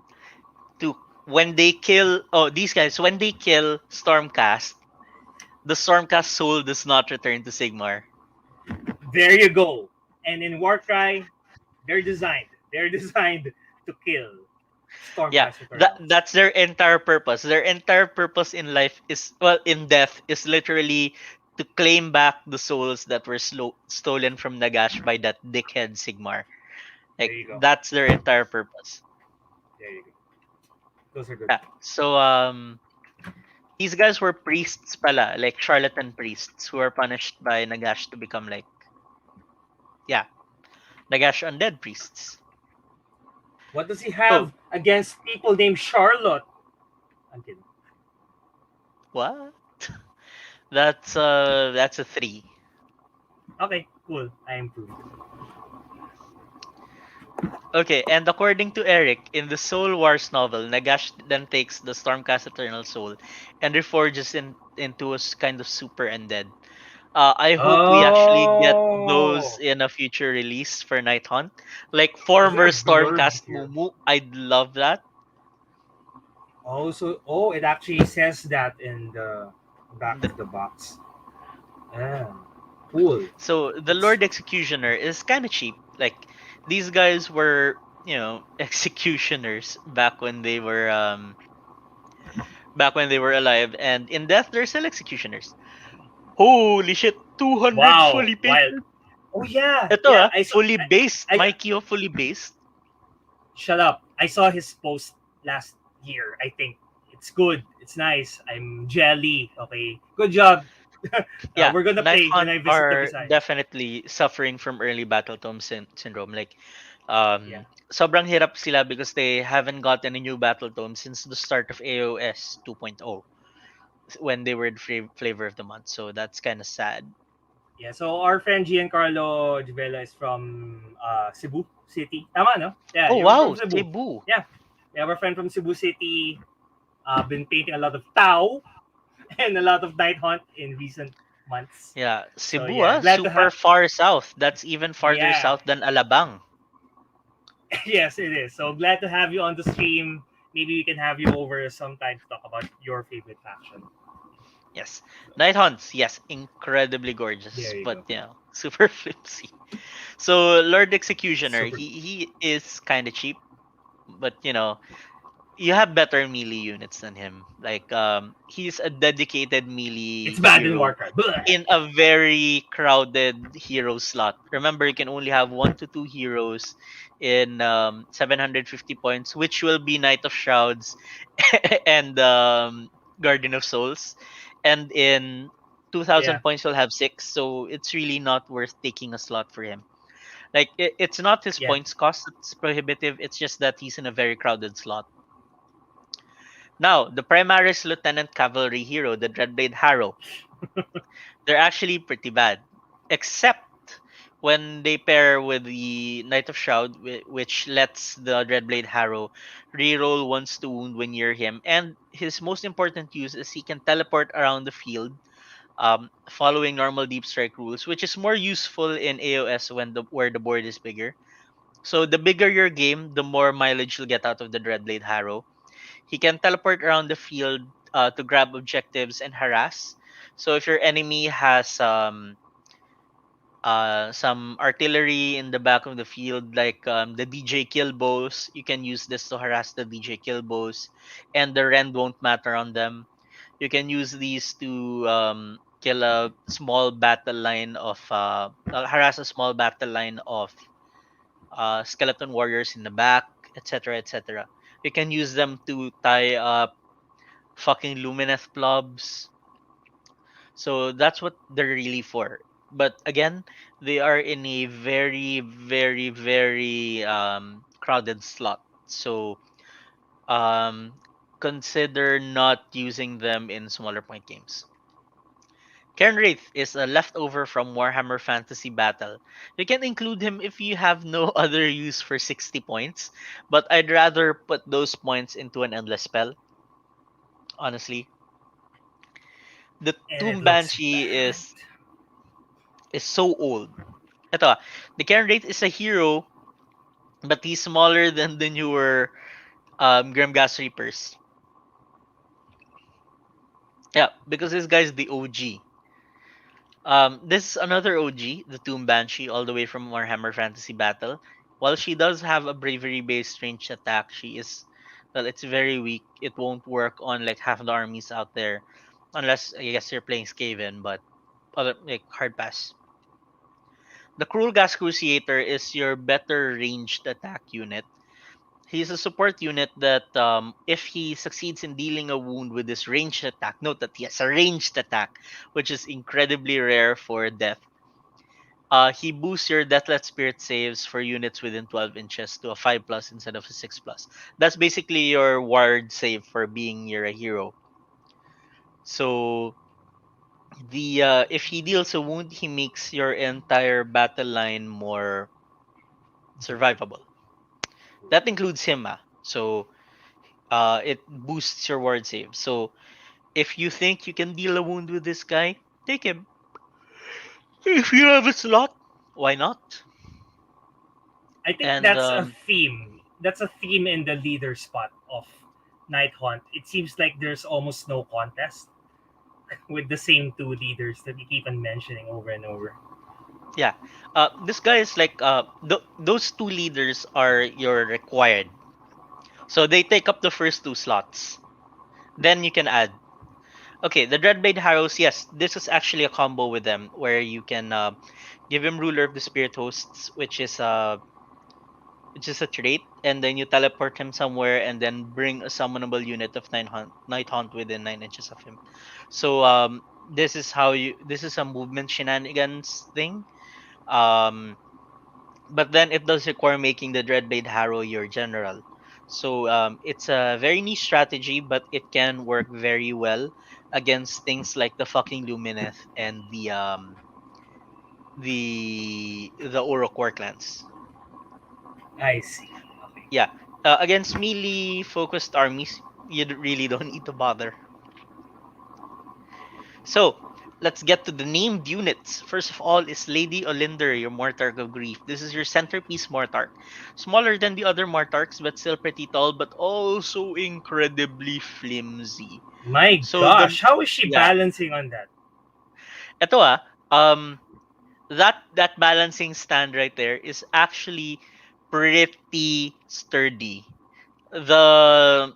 to when they kill these guys, when they kill Stormcast, the Stormcast soul does not return to Sigmar. There you go. And in Warcry, they're designed. They're designed to kill Yeah, Stormcast that Eternals. that's their entire purpose. Their entire purpose in life is, well, in death, is literally to claim back the souls that were stolen from Nagash by that dickhead Sigmar. There Like you go. that's their entire purpose. There you go. Those are good. Yeah. So these guys were priests pala, like charlatan priests who were punished by Nagash to become like, yeah, Nagash undead priests. What does he Oh, have against people named Charlotte? I'm kidding. what? That's a 3. Okay, cool. I improved. Okay, and according to Eric, in the Soul Wars novel, Nagash then takes the Stormcast Eternal Soul and reforges into a kind of super undead. I hope we actually get those Oh, in a future release for Nighthaunt. Like is there former a blurb Stormcast here? Mumu, I'd love that. It actually says that in the back The, of the box. Yeah, cool. so the It's Lord Executioner is kind of cheap. Like these guys were, executioners back when they were alive, and in death they're still executioners. Holy shit, 200 wow, fully wild. painted. Oh yeah, Ito yeah. I saw. fully based. I Mykey fully based. shut up. I saw his post last year. I think it's good. It's nice. I'm jelly. Okay, good job. Yeah, We're gonna Night play when Hunt I visit the are Visayas. definitely suffering from early battle tome syndrome. Like, Yeah. sobrang hirap sila because they haven't gotten a new battle tome since the start of AOS 2.0 when they were the flavor of the month. So that's kind of sad. Yeah, so our friend Giancarlo Juvela is from Cebu City. Tama, no? Yeah, Oh you're from wow, Cebu. Cebu. Yeah. Yeah, we're friend from Cebu City. Been painting a lot of Tau and a lot of Night Hunt in recent months. Yeah, So Cebu, yeah, glad to super have. far south. That's even farther Yeah, south than Alabang. yes, it is. So glad to have you on the stream. Maybe we can have you over sometime to talk about your favorite faction. Yes. Night Hunts, yes, incredibly gorgeous, There you but go. super flimsy. So Lord Executioner, Super. he is kind of cheap, but you have better melee units than him. Like he's a dedicated It's melee bad in hero Warcraft. Blah. in a very crowded hero slot. Remember, you can only have 1 to 2 heroes in 750 points, which will be Knight of Shrouds and Guardian of Souls. And in 2000 Yeah, points, you'll have 6. So it's really not worth taking a slot for him. Like, it's not his yeah, points cost that's prohibitive, it's just that he's in a very crowded slot. Now, the Primaris Lieutenant Cavalry hero, the Dreadblade Harrow, they're actually pretty bad. Except when they pair with the Knight of Shroud, which lets the Dreadblade Harrow reroll once to wound when near him. And his most important use is he can teleport around the field, following normal deep strike rules, which is more useful in AOS where the board is bigger. So the bigger your game, the more mileage you'll get out of the Dreadblade Harrow. He can teleport around the field to grab objectives and harass. So if your enemy has some artillery in the back of the field, like the DJ Killbows, you can use this to harass the DJ Killbows, and the rend won't matter on them. You can use these to kill a small battle line of harass a small battle line of skeleton warriors in the back, etc., etc. You can use them to tie up fucking lumineth blobs. So that's what they're really for. But again, they are in a very, very, very crowded slot. So um, consider not using them in smaller point games. Cairn Wraith is a leftover from Warhammer Fantasy Battle. You can include him if you have no other use for 60 points, but I'd rather put those points into an endless spell, honestly. The and it Tomb looks Banshee bad. is so old. Ito, the Cairn Wraith is a hero, but he's smaller than the newer Grimghast Reapers. Yeah, because this guy's the OG. This is another OG, the Tomb Banshee, all the way from Warhammer Fantasy Battle. While she does have a bravery-based ranged attack, she is, well, it's very weak. It won't work on like half the armies out there, unless I guess you're playing Skaven, but other like hard pass. The Cruel Gas Crusader is your better ranged attack unit. He's a support unit that, if he succeeds in dealing a wound with his ranged attack, note that he has a ranged attack, which is incredibly rare for death. He boosts your Deathlet Spirit saves for units within 12 inches to a 5 plus instead of a 6 plus. That's basically your ward save for being you're a hero. So the if he deals a wound, he makes your entire battle line more Durable. survivable. That includes him, ah. So it boosts your ward save. So if you think you can deal a wound with this guy, take him. If you have a slot, why not? I think And that's a theme. That's a theme in the leader spot of Nighthaunt. It seems like there's almost no contest with the same two leaders that you keep on mentioning over and over. yeah, this guy is like those two leaders are your required. So they take up the first two slots. Then you can add. Okay, the Dreadblade Harrows. Yes, this is actually a combo with them where you can give him Ruler of the Spirit Hosts, which is a trait, and then you teleport him somewhere, and then bring a summonable unit of Night Haunt within 9 inches of him. So this is how you. This is a movement shenanigans thing. Um, but then it does require making the Dreadblade Harrow your general. So it's a very niche strategy, but it can work very well against things like the fucking Lumineth and the Oroquar clans. I see. Okay. Yeah, against melee focused armies, you really don't need to bother. So let's get to the named units. First of all is Lady Olinder, your Mortarch of Grief. This is your centerpiece Mortarch. Smaller than the other Mortarchs, but still pretty tall, but also incredibly flimsy. My So the gosh, how is she yeah, balancing on that? ito um that balancing stand right there is actually pretty sturdy. The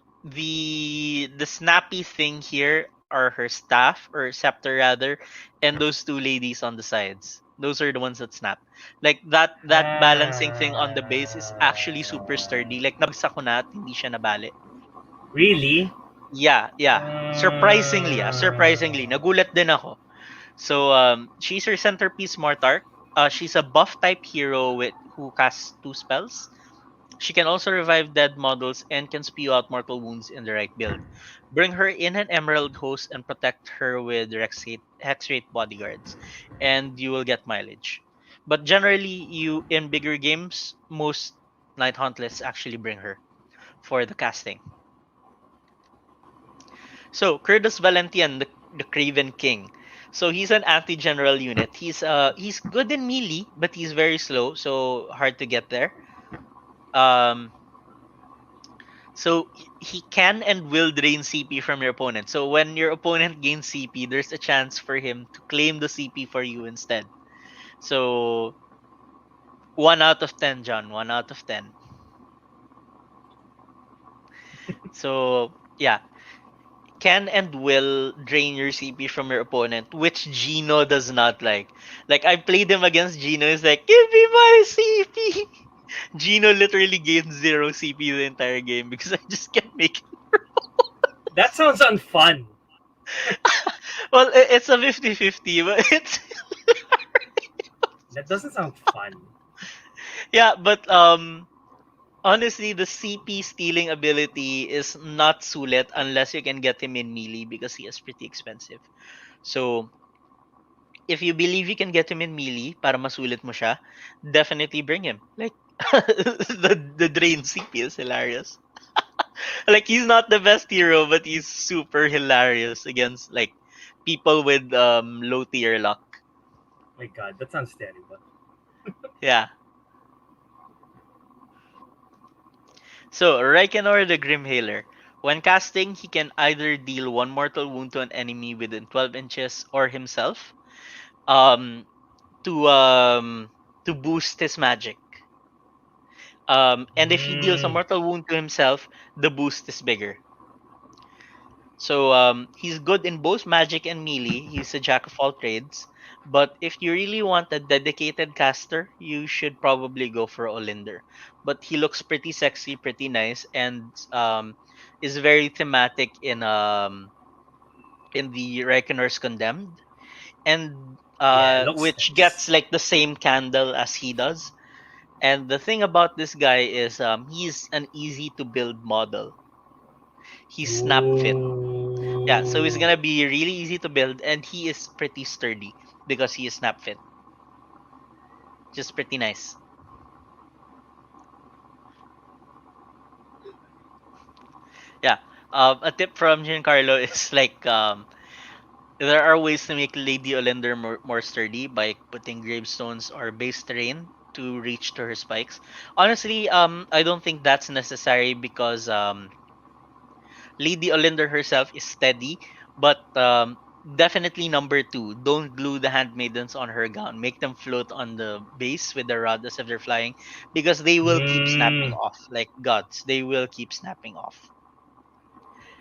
snappy thing here are her staff or scepter rather, and those two ladies on the sides. Those are the ones that snap. Like that balancing thing on the base is actually super sturdy. Like nabagsak ko na at hindi siya nabali. Really? Yeah, yeah. Surprisingly, Uh, nagulat din ako. So she's her centerpiece Mortarch. She's a buff type hero with who casts two spells. She can also revive dead models and can spew out mortal wounds in the right build. Bring her in an Emerald host and protect her with Hex Wraith bodyguards, and you will get mileage. But generally, you in bigger games, most Night Hauntless actually bring her for the casting. So Curtis Valentine, the Craven King. So he's an anti-general unit. He's good in melee, but he's very slow, so hard to get there. Um, So he can and will drain CP from your opponent. So when your opponent gains CP, there's a chance for him to claim the CP for you instead. So 1 out of 10, John. 1 out of 10. So yeah, can and will drain your CP from your opponent, which Gino does not like. Like I played him against Gino. He's like, give me my CP. Gino literally gained 0 CP the entire game because I just kept making. that sounds unfun. Well, it's a 50-50, but it's That doesn't sound fun. yeah, but honestly, the CP stealing ability is not sulit unless you can get him in melee because he is pretty expensive. So, if you believe you can get him in melee para masulit mo siya, definitely bring him. Like the drain CP is hilarious. Like he's not the best hero, but he's super hilarious against like people with low tier luck. My god, that sounds terrible. Yeah. So, Reikenor the Grimhaler. When casting, he can either deal one mortal wound to an enemy within 12 inches or himself, um, to um, to boost his magic. And if he deals a Mm, mortal wound to himself, the boost is bigger. So he's good in both magic and melee. He's a jack of all trades. But if you really want a dedicated caster, you should probably go for Olinder. But he looks pretty sexy, pretty nice, and is very thematic in the Reckoner's Condemned, and yeah, looks which gets nice. like the same candle as he does. And the thing about this guy is he's an easy to build model. He's snap fit. Yeah, so he's Ooh. gonna be really easy to build, and he is pretty sturdy because he is snap fit. Just pretty nice. Yeah. A tip from Giancarlo is like there are ways to make Lady Olender more sturdy by putting gravestones or base terrain to reach to her spikes. Honestly, I don't think that's necessary because Lady Olinder herself is steady, but definitely number two, don't glue the handmaidens on her gown. Make them float on the base with the rod as if they're flying, because they will keep snapping Mm, off like gods. They will keep snapping off.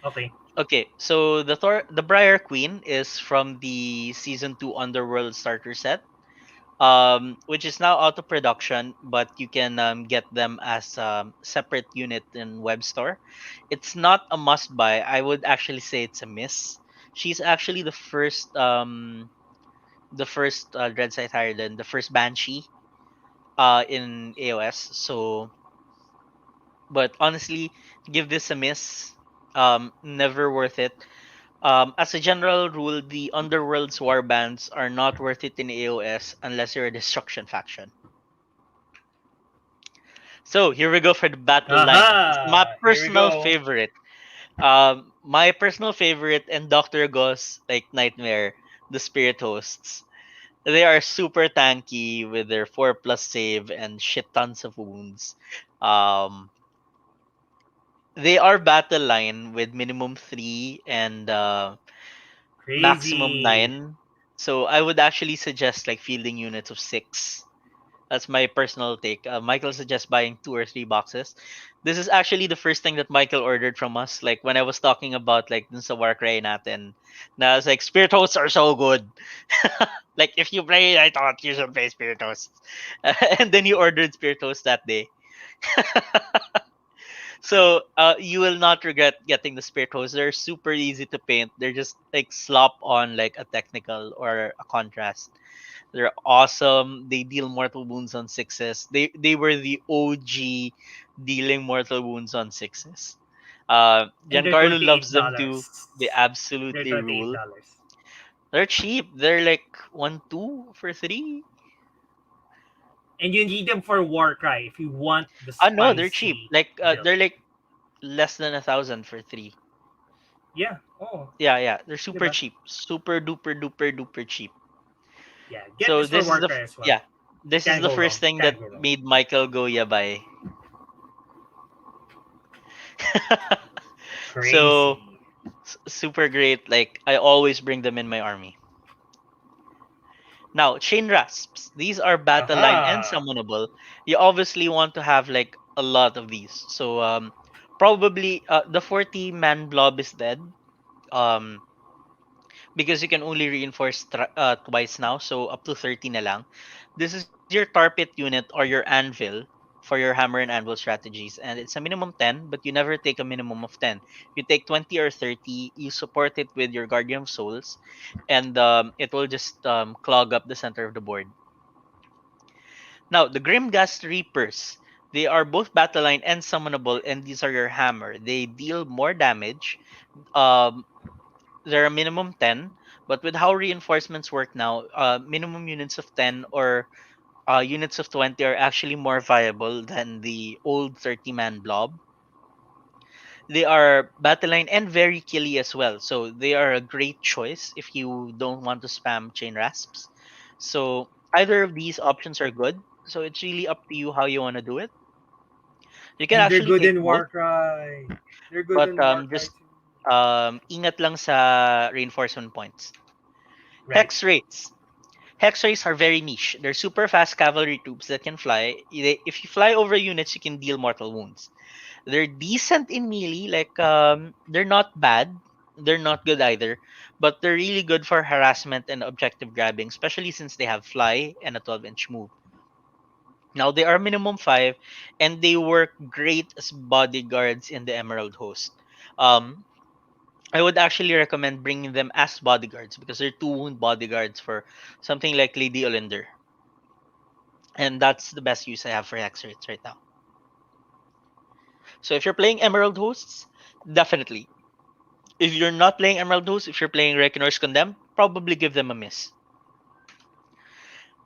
okay. Okay, so the Briar Queen is from the season two Underworld starter set, which is now out of production, but you can get them as separate unit in web store. It's not a must buy. I would actually say it's a miss. She's actually the first Dreadside Harridan, the first Banshee in AOS. So, but honestly, give this a miss. Never worth it. As a general rule, the Underworld's warbands are not worth it in AOS unless you're a destruction faction. So here we go for the battle line. This is my Aha! Here we personal go. favorite. My personal favorite and Dr. Go's like nightmare, the spirit hosts. They are super tanky with their 4+ save and shit tons of wounds. Um, they are battle line with minimum 3 and maximum Crazy. 9. So I would actually suggest like fielding units of 6. That's my personal take. Michael suggests buying 2 or 3 boxes. This is actually the first thing that Michael ordered from us. Like when I was talking about like dun sa Warcry natin, na I was like, Spirit Hosts are so good. Like if you play, I thought you should play Spirit Hosts. And then you ordered Spirit Hosts that day. So you will not regret getting the Spirit Hosts. They're super easy to paint. They're just like slop on like a technical or a contrast. They're awesome. They deal mortal wounds on sixes. They were the OG dealing mortal wounds on sixes. And they're Giancarlo $28. loves them too. They They're absolutely rule. $28. They're cheap. They're like 1-2 for 3. And you need them for Warcry if you want the No, they're cheap. spicy Like build. they're like less than 1,000 for 3. Yeah. Oh, Yeah, yeah. They're super diba? cheap. Super duper duper duper cheap. Yeah. Get So this for this is Warcry as well. yeah. This is Can't the go wrong. first thing that Can't go wrong. made Michael go yabai. So Crazy. super great. Like I always bring them in my army. Now, chain rasps. These are battle line and Aha. summonable. You obviously want to have like a lot of these. So probably the 40 man blob is dead. Um because you can only reinforce twice now, so up to 30 na lang. This is your target unit or your anvil for your hammer and anvil strategies, and it's a minimum 10, but you never take a minimum of 10. You take 20 or 30, you support it with your Guardian of Souls, and it will just clog up the center of the board. Now, the Grimghast Reapers. They are both battle line and summonable, and these are your hammer. They deal more damage. Um, they're a minimum 10, but with how reinforcements work now, minimum units of 10 or units of 20 are actually more viable than the old 30-man blob. They are battle line and very killy as well, so they are a great choice if you don't want to spam chain rasps. So either of these options are good, so it's really up to you how you want to do it. You can And they're actually good take in both, Warcry. They're good but in Warcry just too. ingat lang sa reinforcement points. Right. Hex Wraiths. Hex Wraiths are very niche. They're super fast cavalry troops that can fly. If you fly over units, you can deal mortal wounds. They're decent in melee, like they're not bad. They're not good either, but they're really good for harassment and objective grabbing, especially since they have fly and a 12-inch move. Now they are minimum 5 and they work great as bodyguards in the Emerald Host. Um I would actually recommend bringing them as bodyguards because they're two wound bodyguards for something like Lady Olinder. And that's the best use I have for Hexerites right now. So if you're playing Emerald Hosts, definitely. If you're not playing Emerald Hosts, if you're playing Reckoner's Condemned, probably give them a miss.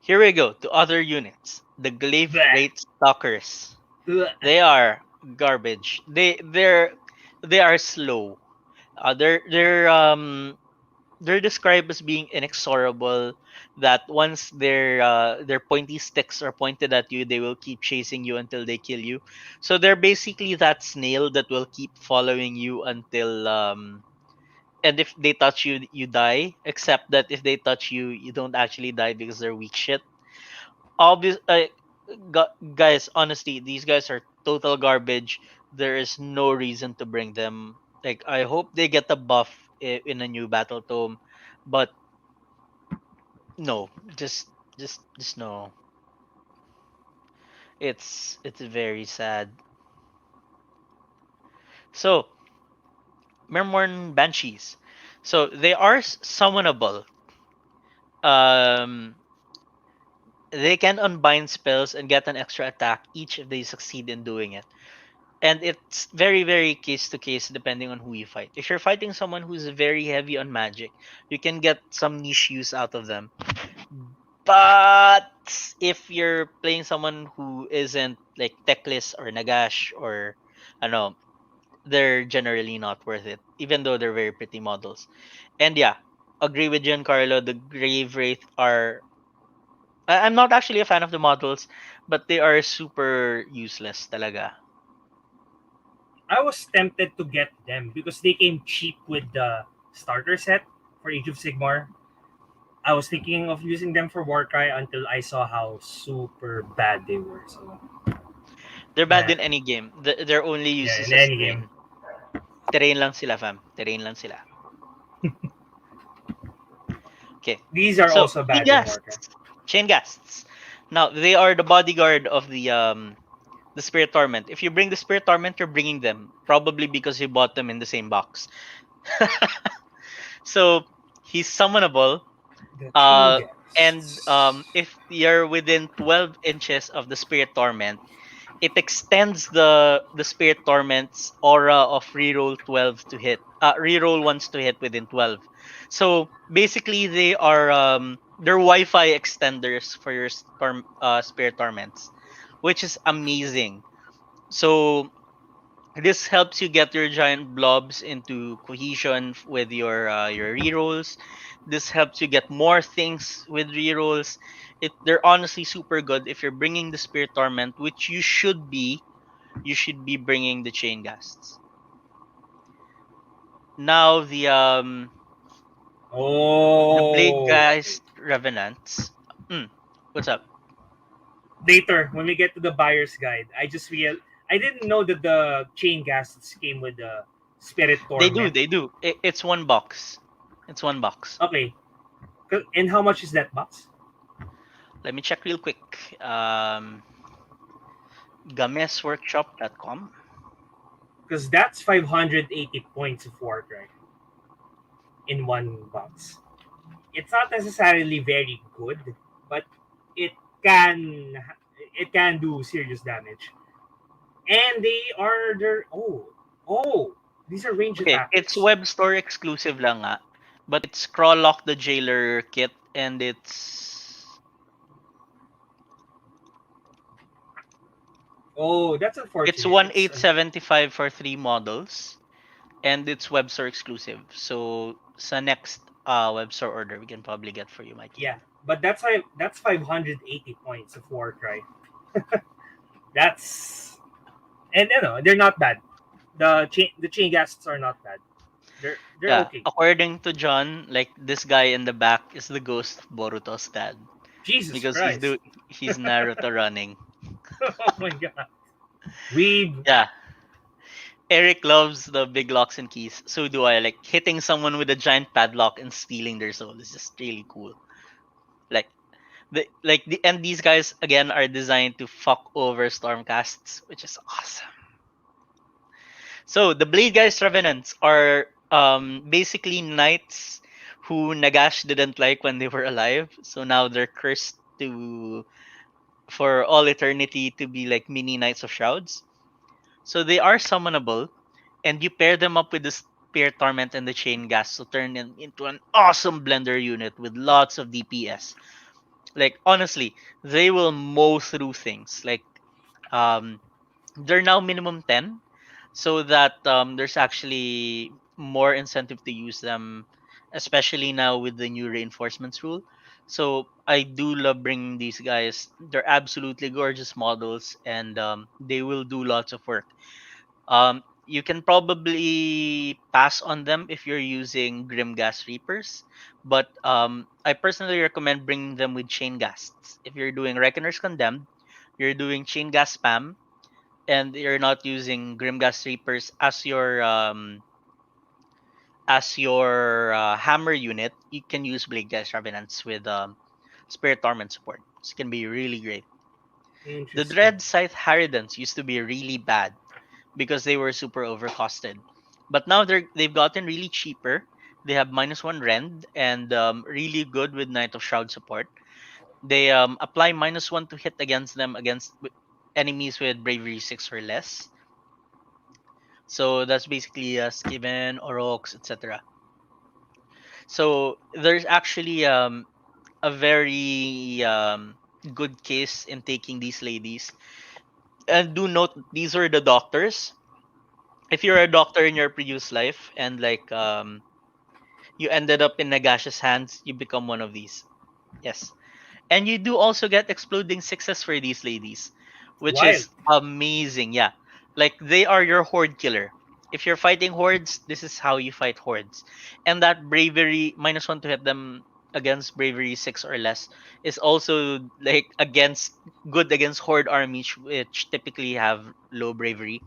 Here we go to other units. The Glaive Bleh. Rate Stalkers. Bleh. They are garbage. They are slow. They're described as being inexorable. That once their pointy sticks are pointed at you, they will keep chasing you until they kill you. So they're basically that snail that will keep following you until and if they touch you, you die. Except that if they touch you, you don't actually die because they're weak shit. Obvious, guys. Honestly, these guys are total garbage. There is no reason to bring them. Like I hope they get a buff in a new battle tome, but no, just no. It's very sad. So Merman Banshees. So they are summonable. Um, they can unbind spells and get an extra attack each if they succeed in doing it. And it's very case to case depending on who you fight. If you're fighting someone who's very heavy on magic, you can get some niche use out of them. But if you're playing someone who isn't like Teclis or Nagash or I don't know, they're generally not worth it, even though they're very pretty models. And yeah, agree with Giancarlo. The Grave Wraith are. I'm not actually a fan of the models, but they are super useless, talaga. I was tempted to get them because they came cheap with the starter set for Age of Sigmar. I was thinking of using them for Warcry until I saw how super bad they were. So, They're bad nah. in any game. Their only use Yeah, is in as any game. terrain. Terrain lang sila, fam. Terrain lang sila. Okay. These are So, also chain bad in Warcry. ghasts. Chain ghasts. Now, they are the bodyguard of the Spirit Torment. If you bring the Spirit Torment, you're bringing them. Probably because you bought them in the same box. So, he's summonable. The Chain Uh, and Guests. if you're within 12 inches of the Spirit Torment, it extends the Spirit Torment's aura of reroll 12 to hit. Reroll once to hit within 12. So basically, they're Wi-Fi extenders for your Spirit Torments, which is amazing. So this helps you get your giant blobs into cohesion with your rerolls. This helps you get more things with rerolls. They're honestly super good if you're bringing the Spirit Torment, which you should be bringing the chain ghasts. Now the blade Oh, okay. guys revenants. Mm, what's up? Later, when we get to the buyer's guide, I didn't know that the Chain Guests came with the Spirit They do, Torment. they do. It's one box. It's one box. Okay. And how much is that box? Let me check real quick. Gamesworkshop.com. Because that's 580 points of Warcry in one box. It's not necessarily very good, but it can it can do serious damage. And they are their these are range Okay, it's attackers. web store exclusive lang nga, but it's Crawl Lock the Jailer kit and Oh, that's it's unfortunate. one eight seventy five for three models and it's web store exclusive. So sa next web store order we can probably get for you, Mikey. Yeah, but that's 580 points of Warcry. That's And they're not bad. The chain gases are not bad. They're Yeah, okay. according to John, like this guy in the back is the ghost of Boruto's dad Jesus because Christ. he's Naruto running. Oh my god. Weeb. Yeah, Eric loves the big locks and keys. So do I. Like hitting someone with a giant padlock and stealing their soul is just really cool. Like and these guys again are designed to fuck over stormcasts, which is awesome. So the Blade Guys Revenants are basically knights who Nagash didn't like when they were alive. So now they're cursed to for all eternity to be like mini knights of shrouds. So they are summonable, and you pair them up with the Spear Torment and the Chain Gas to turn them into an awesome blender unit with lots of DPS. Like honestly, they will mow through things. Like um they're now minimum 10, so that there's actually more incentive to use them, especially now with the new reinforcements rule. So I do love bringing these guys. They're absolutely gorgeous models, and they will do lots of work. You can probably pass on them if you're using Grimgas Reapers, but I personally recommend bringing them with Chain Ghasts. If you're doing Reckoner's Condemned, you're doing Chain Gas spam, and you're not using Grimgas Reapers as your hammer unit, you can use Blade Gas Revenants with Spirit Torment support. This can be really great. The Interesting. Dread Scythe Harridans used to be really bad because they were super overcosted. But now they've gotten really cheaper. They have -1 rend and really good with Knight of Shroud support. They apply -1 to hit against them against enemies with Bravery 6 or less. So that's basically Skiven, Oroks, etc. So there's actually a very good case in taking these ladies. And do note these are the doctors. If you're a doctor in your previous life and like you ended up in Nagash's hands, you become one of these. Yes. And you do also get exploding sixes for these ladies, which Wild. is amazing. Yeah. Like they are your horde killer. If you're fighting hordes, this is how you fight hordes. And that bravery -1 to hit them against bravery 6 or less is also like against good against horde armies which typically have low bravery,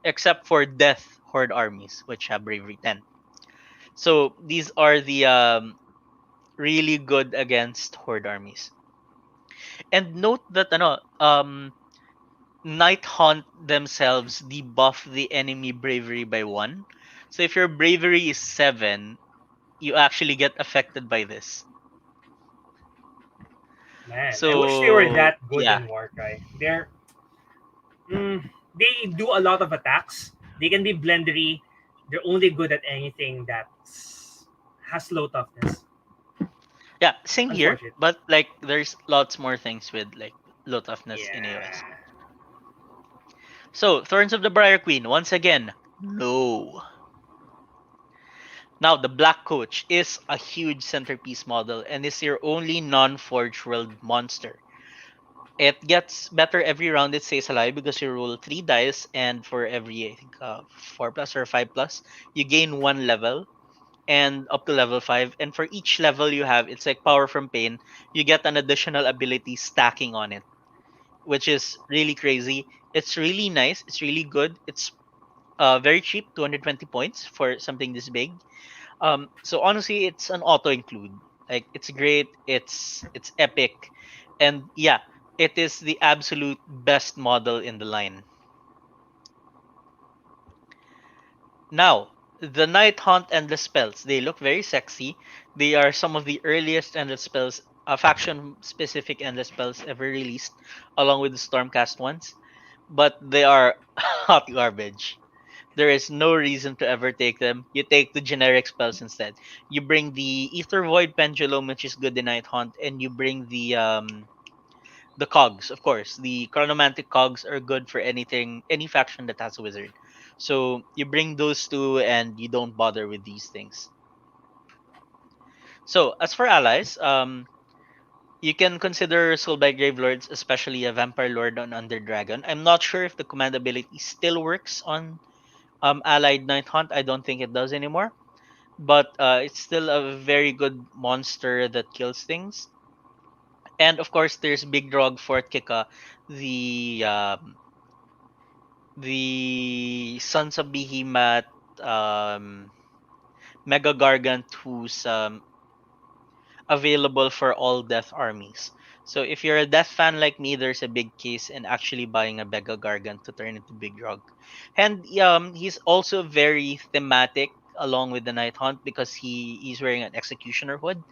except for death horde armies which have bravery 10. So these are the really good against horde armies. And note that Nighthaunt themselves debuff the enemy bravery by 1. So if your bravery is 7, you actually get affected by this. Man, I wish they were So that good yeah. in Warcry. They do a lot of attacks. They can be blendery. They're only good at anything that has low toughness. Yeah, same here, Unfortunately. but like there's lots more things with like low toughness in AOS. Yeah. So Thorns of the Briar Queen, once again, low. Now, the Black Coach is a huge centerpiece model and is your only non-Forge World monster. It gets better every round it stays alive because you roll 3 dice, and for every, I think, 4 plus or 5 plus, you gain 1 level and up to level 5. And for each level you have, it's like Power from Pain, you get an additional ability stacking on it, which is really crazy. It's really nice. It's really good. It's very cheap, 220 points for something this big. So honestly, it's an auto include. Like it's great. It's epic, and yeah, it is the absolute best model in the line. Now, the Night Haunt Endless spells. They look very sexy. They are some of the earliest endless spells, faction specific endless spells ever released, along with the Stormcast ones. But they are hot garbage. There is no reason to ever take them. You take the generic spells instead. You bring the Ether Void Pendulum, which is good in Night Hunt, and you bring the cogs, of course. The Chronomantic cogs are good for any faction that has a wizard. So you bring those two, and you don't bother with these things. So as for allies, You can consider Soulblight Grave Lords, especially a Vampire Lord on Under Dragon. I'm not sure if the command ability still works on Allied Night Hunt. I don't think it does anymore. But it's still a very good monster that kills things. And of course, there's Big Drog Fort Kika, the Sons of Behemoth um, Mega Gargant, who's available for all death armies. So if you're a death fan like me, there's a big case in actually buying a Mega Gargant to turn into Big Drog. And he's also very thematic along with the Night Hunt because he's wearing an Executioner hood.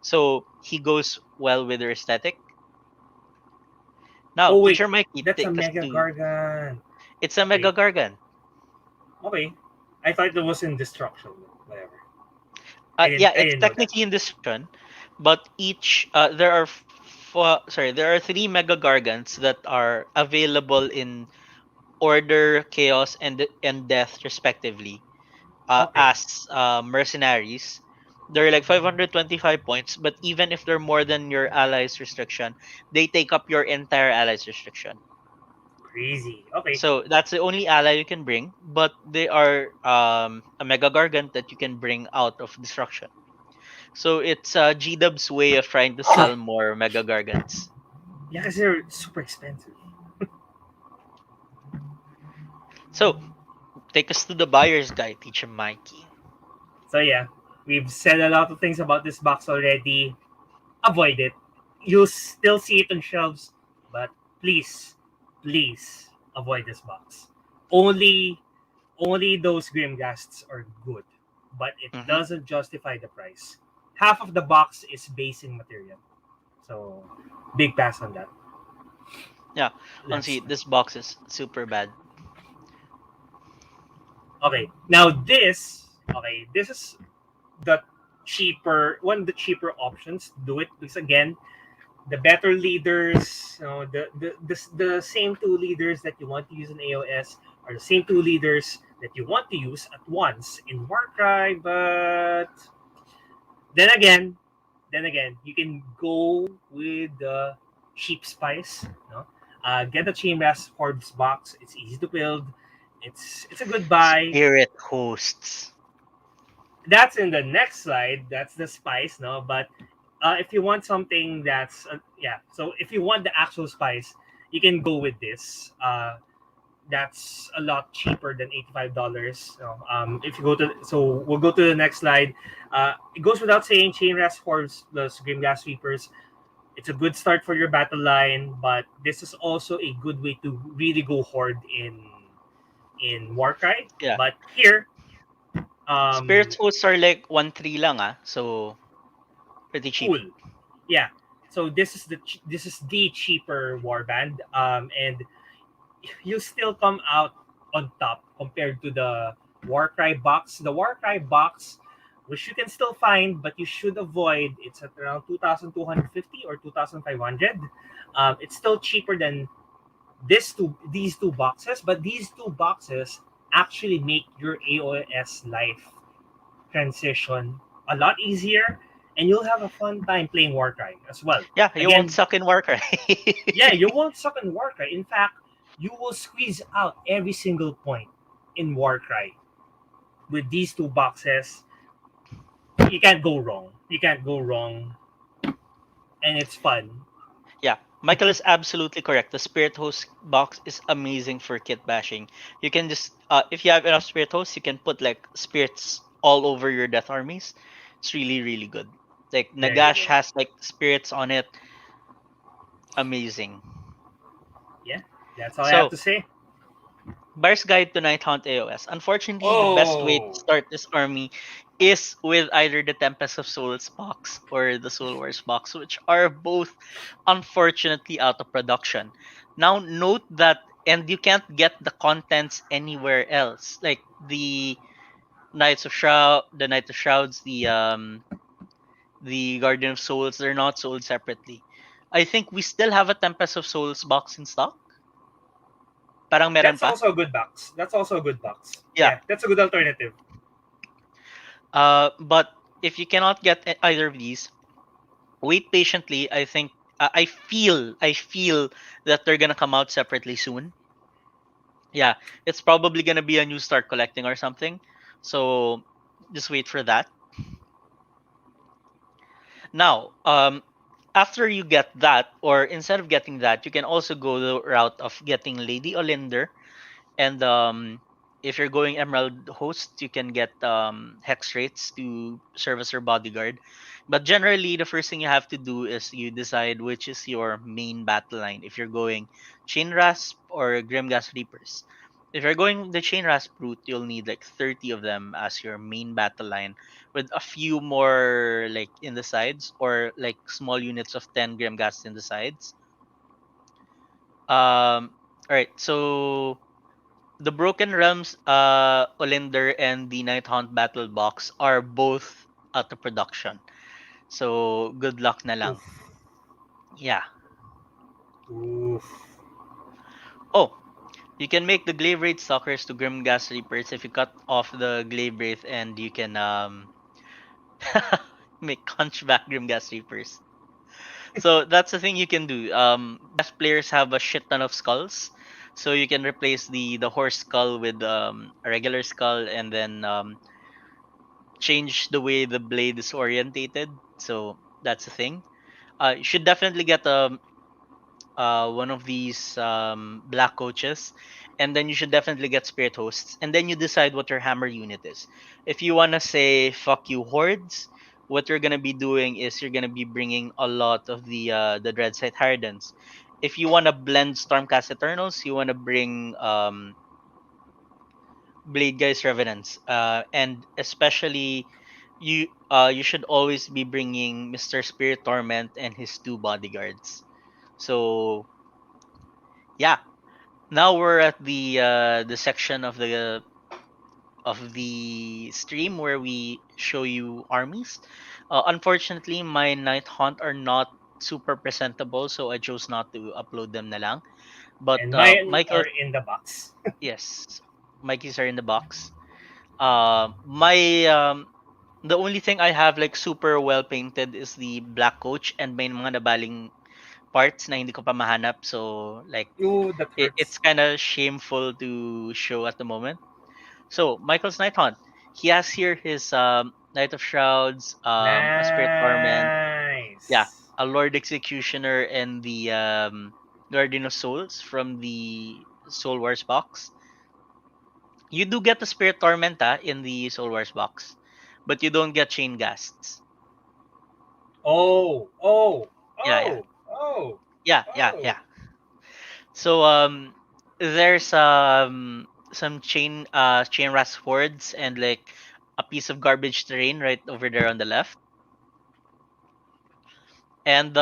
So he goes well with the aesthetic. Now, Oh wait, Teacher Mikey, that's a take us Mega to Gargan. it's a Mega Okay, Gargant. okay. I thought it was in destruction. Whatever. Yeah, I it's didn't know that. technically in destruction, but each there are three Mega Gargants that are available in Order, Chaos, and Death respectively. Okay. As mercenaries, they're like 525 points, but even if they're more than your allies restriction, they take up your entire allies restriction. Crazy. Okay. So that's the only ally you can bring, but they are a Mega Gargant that you can bring out of destruction. So it's G-Dub's way of trying to sell more Mega Gargants. Yeah, because they're super expensive. So take us to the buyer's guide, teacher Mikey. So yeah, we've said a lot of things about this box already. Avoid it. You'll still see it on shelves, but please, please avoid this box. Only, only those Grimghasts are good, but it Mm-hmm. doesn't justify the price. Half of the box is basing material, so big pass on that. Yeah, honestly, Let's this box is super bad. okay. Now this is the one of the cheaper options. Do it because again, the better leaders, the same two leaders that you want to use in AOS are the same two leaders that you want to use at once in Warcry. But then again, you can go with the cheap spice. Get the Chainmass Hordes box. It's easy to build. It's a good buy. Spirit hosts. That's in the next slide. That's the spice, no? But if you want something that's yeah, so if you want the actual spice, you can go with this. That's a lot cheaper than $85. If you go to so we'll go to the next slide. It goes without saying, Chain Rasp Hordes plus Grimgas Sweepers. It's a good start for your battle line, but this is also a good way to really go horde in Warcry. Yeah. But here, Spirit um, hosts are like 1-3 lang so pretty cheap. cool. Yeah. So this is the cheaper warband, and you still come out on top compared to the Warcry box. The Warcry box, which you can still find, but you should avoid. It's at around 2,250 or 2,500. It's still cheaper than these two boxes, but these two boxes actually make your AOS life transition a lot easier, and you'll have a fun time playing Warcry as well. Yeah, you won't Again, suck in Warcry. yeah, you won't suck in Warcry. In fact, you will squeeze out every single point in Warcry with these two boxes. You can't go wrong. You can't go wrong, and it's fun. Yeah, Michael is absolutely correct. The Spirit Host box is amazing for kit bashing. You can just if you have enough Spirit Hosts, you can put like spirits all over your death armies. It's really really good. Like Very Nagash good. has like spirits on it. Amazing. Yeah, that's all I have So to say. Buyer's Guide to Nighthaunt AOS. Unfortunately, the best way to Oh, start this army is with either the Tempest of Souls box or the Soul Wars box, which are both unfortunately out of production. Now, note that, and you can't get the contents anywhere else. Like the Knights of Shrouds, the Guardian of Souls, they're not sold separately. I think we still have a Tempest of Souls box in stock. Parang meron that's pa. also a good box. That's also a good box. Yeah. Yeah, that's a good alternative. But if you cannot get either of these, Wait patiently. I think I feel that they're gonna come out separately soon. Yeah, it's probably gonna be a new start collecting or something. So just wait for that. Now, after you get that, or instead of getting that, you can also go the route of getting Lady Olinder. And if you're going Emerald Host, you can get Hex Wraiths to serve as your bodyguard. But generally, the first thing you have to do is you decide which is your main battle line. If you're going Chain Rasp or Grimgas Reapers. If you're going the Chain Rasp route, you'll need like 30 of them as your main battle line, with a few more like in the sides, or like small units of 10 Grimgas in the sides. All right, so the Broken Realms, Olinder and the Nighthaunt Battle Box are both out of production. So good luck na lang. Oof. Yeah. Oof. Oh, you can make the Glaive Wraith Stalkers to Grimgas Reapers if you cut off the Glaive Wraith, and you can make Hunchback Grimgas Reapers. So that's the thing you can do. Gas players have a shit ton of skulls. So you can replace the horse skull with a regular skull, and then change the way the blade is orientated. So that's the thing. You should definitely get one of these black coaches, and then you should definitely get spirit hosts, and then you decide what your hammer unit is. If you wanna say fuck you hordes, what you're gonna be doing is you're gonna be bringing a lot of the Dreadsight Harridans. If you wanna blend Stormcast Eternals, you wanna bring Blade Guys Revenants, and especially you should always be bringing Mr. Spirit Torment and his two bodyguards. So yeah, now we're at the section of the stream where we show you armies. Unfortunately, my Night Hunt are not super presentable, so I chose not to upload them na lang. But And mine Michael, are in the box. yes, Mikey's are in the box. My the only thing I have like super well painted is the black coach, and may mga nabaling parts na hindi ko pa mahanap. So like Ooh, that it's hurts. kind of shameful to show at the moment. So Michael's Night Hunt, he has here his Knight of Shrouds, a Spirit Torment, yeah, Nice. a Lord Executioner, and the Guardian of Souls from the Soul Wars box. You do get the Spirit Torment in the Soul Wars box, but you don't get Chain Ghasts. Oh, oh, Yeah, yeah, oh, oh, yeah, yeah, oh. yeah. So there's some chain ras hordes and like a piece of garbage terrain right over there on the left. And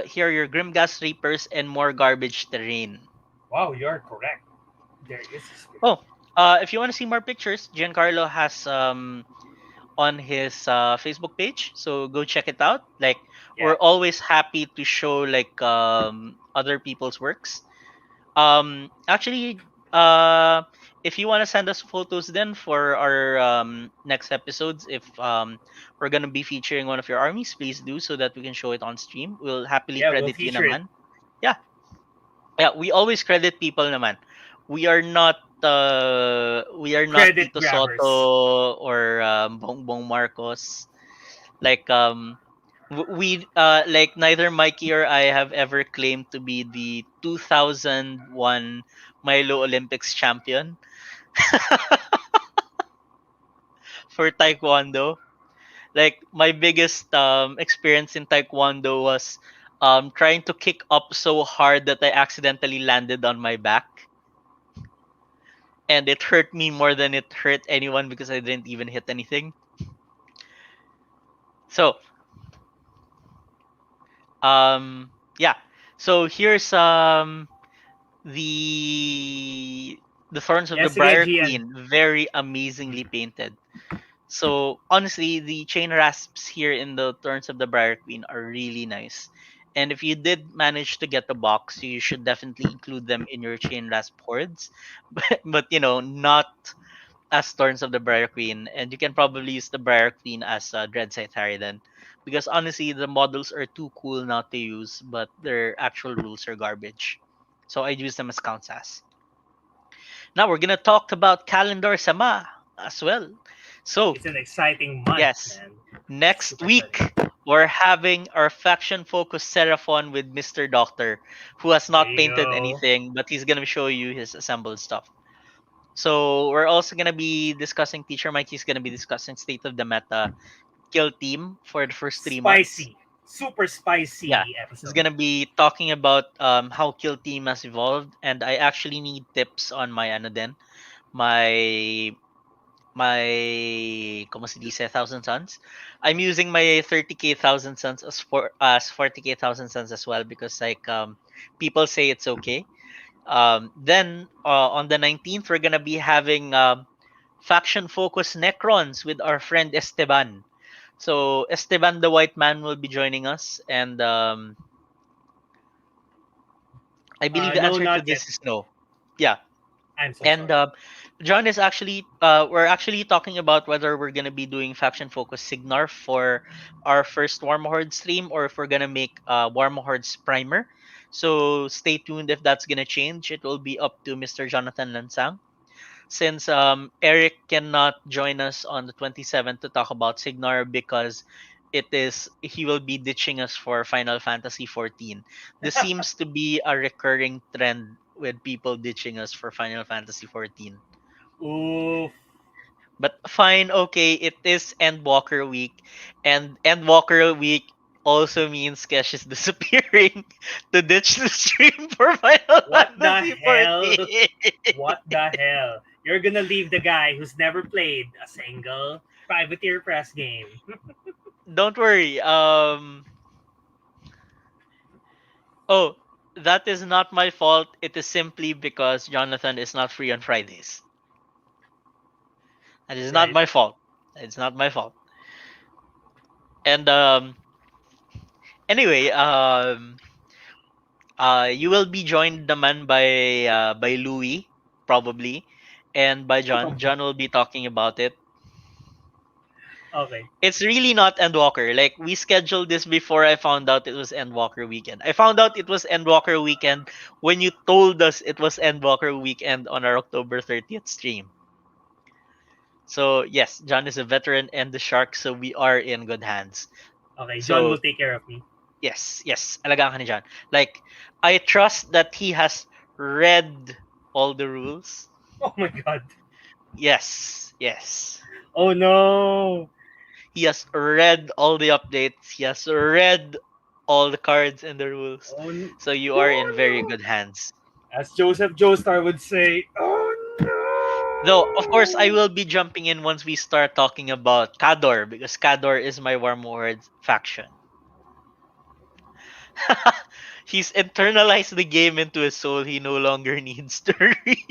here are your Grimgas Reapers and more garbage terrain. Wow, you're correct. There is a spirit. Oh, if you want to see more pictures, Giancarlo has on his Facebook page, so go check it out. Like Yeah, we're always happy to show like other people's works. Actually, if you want to send us photos then for our next episodes, if we're gonna be featuring one of your armies, please do so that we can show it on stream. We'll happily yeah, we'll credit you feature it. naman. Yeah, yeah, we always credit people naman. We are not Credit Tito grabbers. Soto or Bongbong Marcos. Like we like neither Mikey or I have ever claimed to be the 2001 Milo Olympics champion for taekwondo. Like my biggest experience in taekwondo was trying to kick up so hard that I accidentally landed on my back, and it hurt me more than it hurt anyone because I didn't even hit anything. So yeah, so here's the the thorns of Yeah, the sige, Briar Gian. Queen, very amazingly Mm. painted. So honestly, the chain rasps here in the thorns of the Briar Queen are really nice. And if you did manage to get the box, you should definitely include them in your chain rasp hordes. But not as Thorns of the Briar Queen, and you can probably use the Briar Queen as Dreadsight Harridan. Because honestly, the models are too cool not to use, but their actual rules are garbage. So I use them as counts as. Now we're gonna talk about Calendar Sama as well. So It's an exciting month, yes, man. next Super exciting. week we're having our faction focused Seraphon with Mr. Doctor, who has There not you painted go. anything, but he's gonna show you his assembled stuff. So we're also gonna be discussing. Teacher Mikey's gonna be discussing state of the meta kill team for the first 3 months. Spicy, super Yeah, spicy he's episode. gonna be talking about how kill team has evolved, and I actually need tips on my ano din, my como se dice, Thousand Suns. I'm using my 30k Thousand Suns as 40k Thousand Suns as well because like people say it's okay. Then on the 19th we're gonna be having faction focus Necrons with our friend Esteban. So Esteban the White Man will be joining us, and I believe the No, answer to not yet. this is no. Yeah, I'm so and sorry. John is actually we're actually talking about whether we're gonna be doing faction focus Signar for our first Warmahorde stream or if we're gonna make Warmahorde's primer. So stay tuned if that's gonna change. It will be up to Mr. Jonathan Lansang. Since Eric cannot join us on the 27th to talk about Signar because he will be ditching us for Final Fantasy 14. This seems to be a recurring trend with people ditching us for Final Fantasy 14. Oof. But fine, okay, it is Endwalker week, and Endwalker week also means Kesh is disappearing to ditch the stream for Final What the Fantasy hell? 14. What the hell? You're gonna leave the guy who's never played a single Privateer Press game. Don't worry. Oh, that is not my fault. It is simply because Jonathan is not free on Fridays. That is not Right. my fault. It's not my fault. And anyway, you will be joined naman by Louis probably, and by John. John will be talking about it. Okay. It's really not Endwalker. Like we scheduled this before I found out it was Endwalker weekend. I found out it was Endwalker weekend when you told us it was Endwalker weekend on our October 30th stream. So yes, John is a veteran and the shark, so we are in good hands. Okay. John will So take care of me. yes, alagaan ka ni John. Like I trust that he has read all the rules. Oh my god. Yes. Oh no. He has read all the updates. He has read all the cards and the rules. So you are in very Oh no. good hands. As Joseph Joestar would say, oh Though, of course, I no. will be jumping in once we start talking about Kador because Kador is my Warmord faction. He's internalized the game into his soul. He no longer needs to read.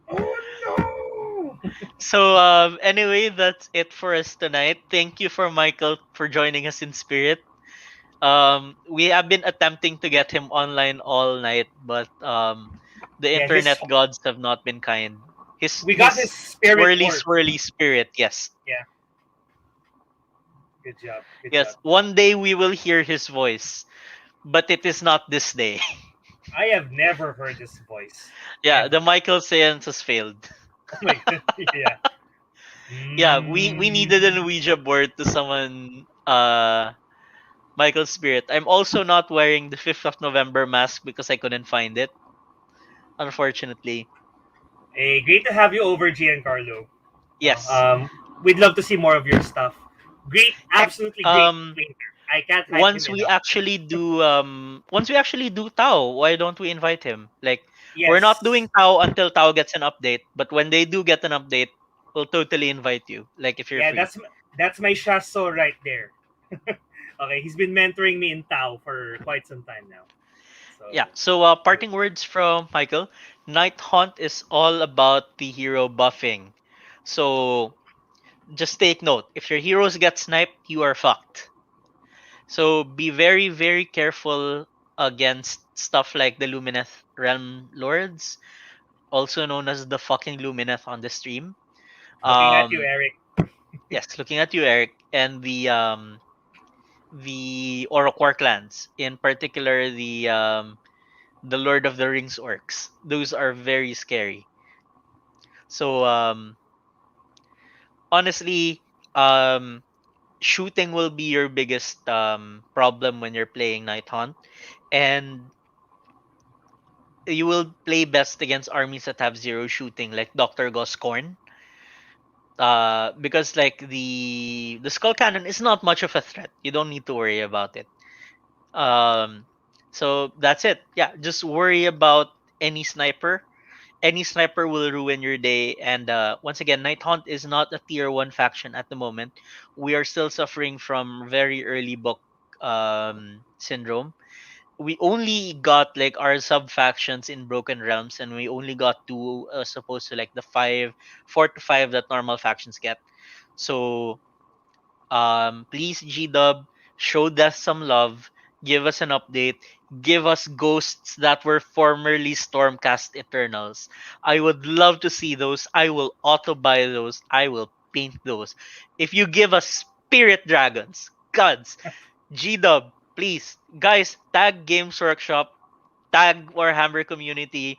Oh no. So, anyway, that's it for us tonight. Thank you for Michael for joining us in spirit. We have been attempting to get him online all night, but the Yeah, his internet gods have not been kind. we got his His spirit orb. swirly spirit, yes. Yeah, good job. Good Yes, job. one day we will hear his voice, but it is not this day. I have never heard this voice. Yeah, the Ever. Michael seance has failed. Oh my god. Yeah. Yeah, we needed an Mm. Ouija board to summon Michael's spirit. I'm also not wearing the 5th of November mask because I couldn't find it, unfortunately. Hey, great to have you over, Giancarlo. No, Yes. we'd love to see more of your stuff. Great, Heck, absolutely great painter. I can't hype him enough. once we actually do Tao, why don't we invite him? Like we're not Yes. doing Tao until Tao gets an update, but when they do get an update, we'll totally invite you. Like if you're Yeah, free. that's my Shasso right there. Okay, he's been mentoring me in Tao for quite some time now. Yeah. So So parting words from Michael. Nighthaunt is all about the hero buffing. So just take note. If your heroes get sniped, you are fucked. So be very, very careful against stuff like the Lumineth Realm Lords. also known as the fucking Lumineth on the stream. Looking at you, Um, Eric. yes, looking at you, Eric, and the Oroquar clans, in particular the Lord of the Rings orcs. Those are very scary. So honestly, um, shooting will be your biggest problem when you're playing Nighthaunt, and you will play best against armies that have zero shooting, like Doctor Goscorn. Because like the skull cannon is not much of a threat. You don't need to worry about it. Um, so that's it. Yeah, just worry about any sniper. Any sniper will ruin your day. And once again, Nighthaunt is not a tier one faction at the moment. We are still suffering from very early book syndrome. We only got like our sub factions in Broken Realms, and we only got two as opposed to like the five, 4 to 5 that normal factions get. So please, GDub, show us some love. Give us an update. Give us ghosts that were formerly Stormcast Eternals. I would love to see those. I will auto buy those. I will paint those. If you give us spirit dragons, gods, GDub, please, guys, tag Games Workshop, tag Warhammer community.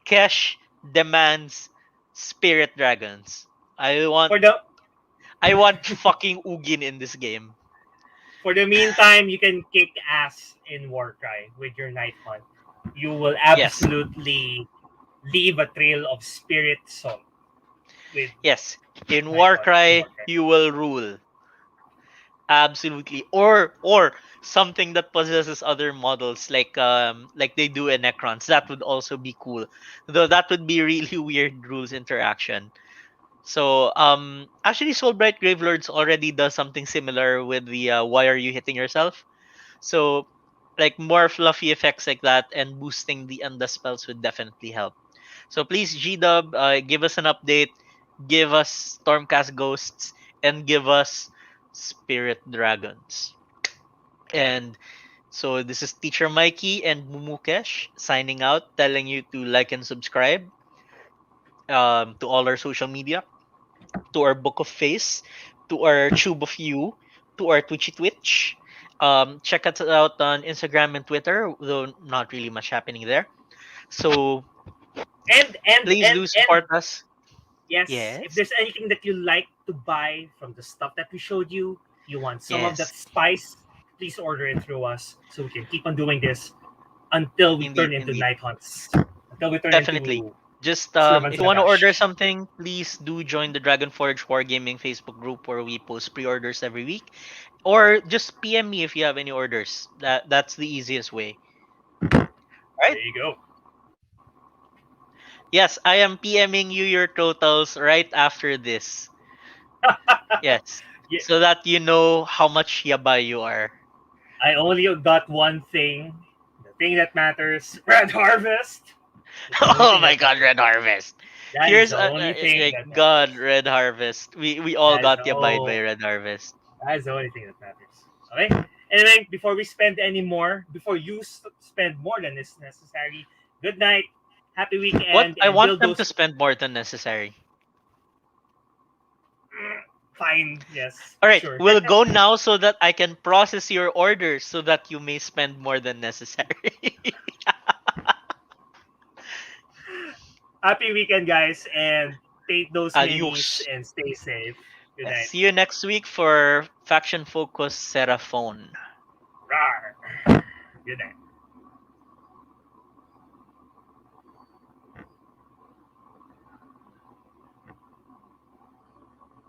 Kesh demands spirit dragons. I want For the I want fucking Ugin in this game. for the meantime, you can kick ass in Warcry with your Night Hunt. You will Yes. absolutely leave a trail of spirit salt with Yes. In Night Hunt in Warcry, Warcry. you will rule. Absolutely. Or something that possesses other models like they do in Necrons. That would also be cool. Though that would be really weird rules interaction. So actually Soulbright Gravelords already does something similar with the why are you hitting yourself? So like more fluffy effects like that and boosting the Unda spells would definitely help. So please, GDub, give us an update, give us Stormcast Ghosts, and give us Spirit Dragons. And so this is Teacher Mikey and Mumukesh signing out, telling you to like and subscribe to all our social media, to our Book of Face, to our Tube of You, to our Twitchy Twitch. Check us out on Instagram and Twitter, though not really much happening there. So And and please and do and support us. yes, if Yes. there's anything that you like to buy from the stuff that we showed you, you want some of that Yes. spice, please order it through us so we can keep on doing this until we turn Indeed, into indeed. night hunts. Until we turn Definitely. into Just servants if of you want to Nagash. order something, please do join the Dragon Forge Wargaming Facebook group where we post pre-orders every week. Or just PM me if you have any orders. That's the easiest way. There Right? you go. Yes, I am PMing you your totals right after this. Yes. Yeah, So that you know how much yaba you are. I only got one thing. The thing that matters. Red Harvest. That's the only Oh thing my that god, matters. Red Harvest. That is Here's the only thing like that god, matters. Red Harvest. We all That is got the yabayed by oh, Red Harvest. that is the only thing that matters. Okay. Anyway, before we spend any more, before you spend more than is necessary, good night, happy What? weekend, I and want build them to those. spend more than necessary. Fine. Yes. All right, Sure. we'll go now so that I can process your orders so that you may spend more than necessary. Happy weekend, guys, and paint those minis Adios. and stay safe. Good Yes, night. see you next week for Faction Focus Seraphon. Rawr. Good night.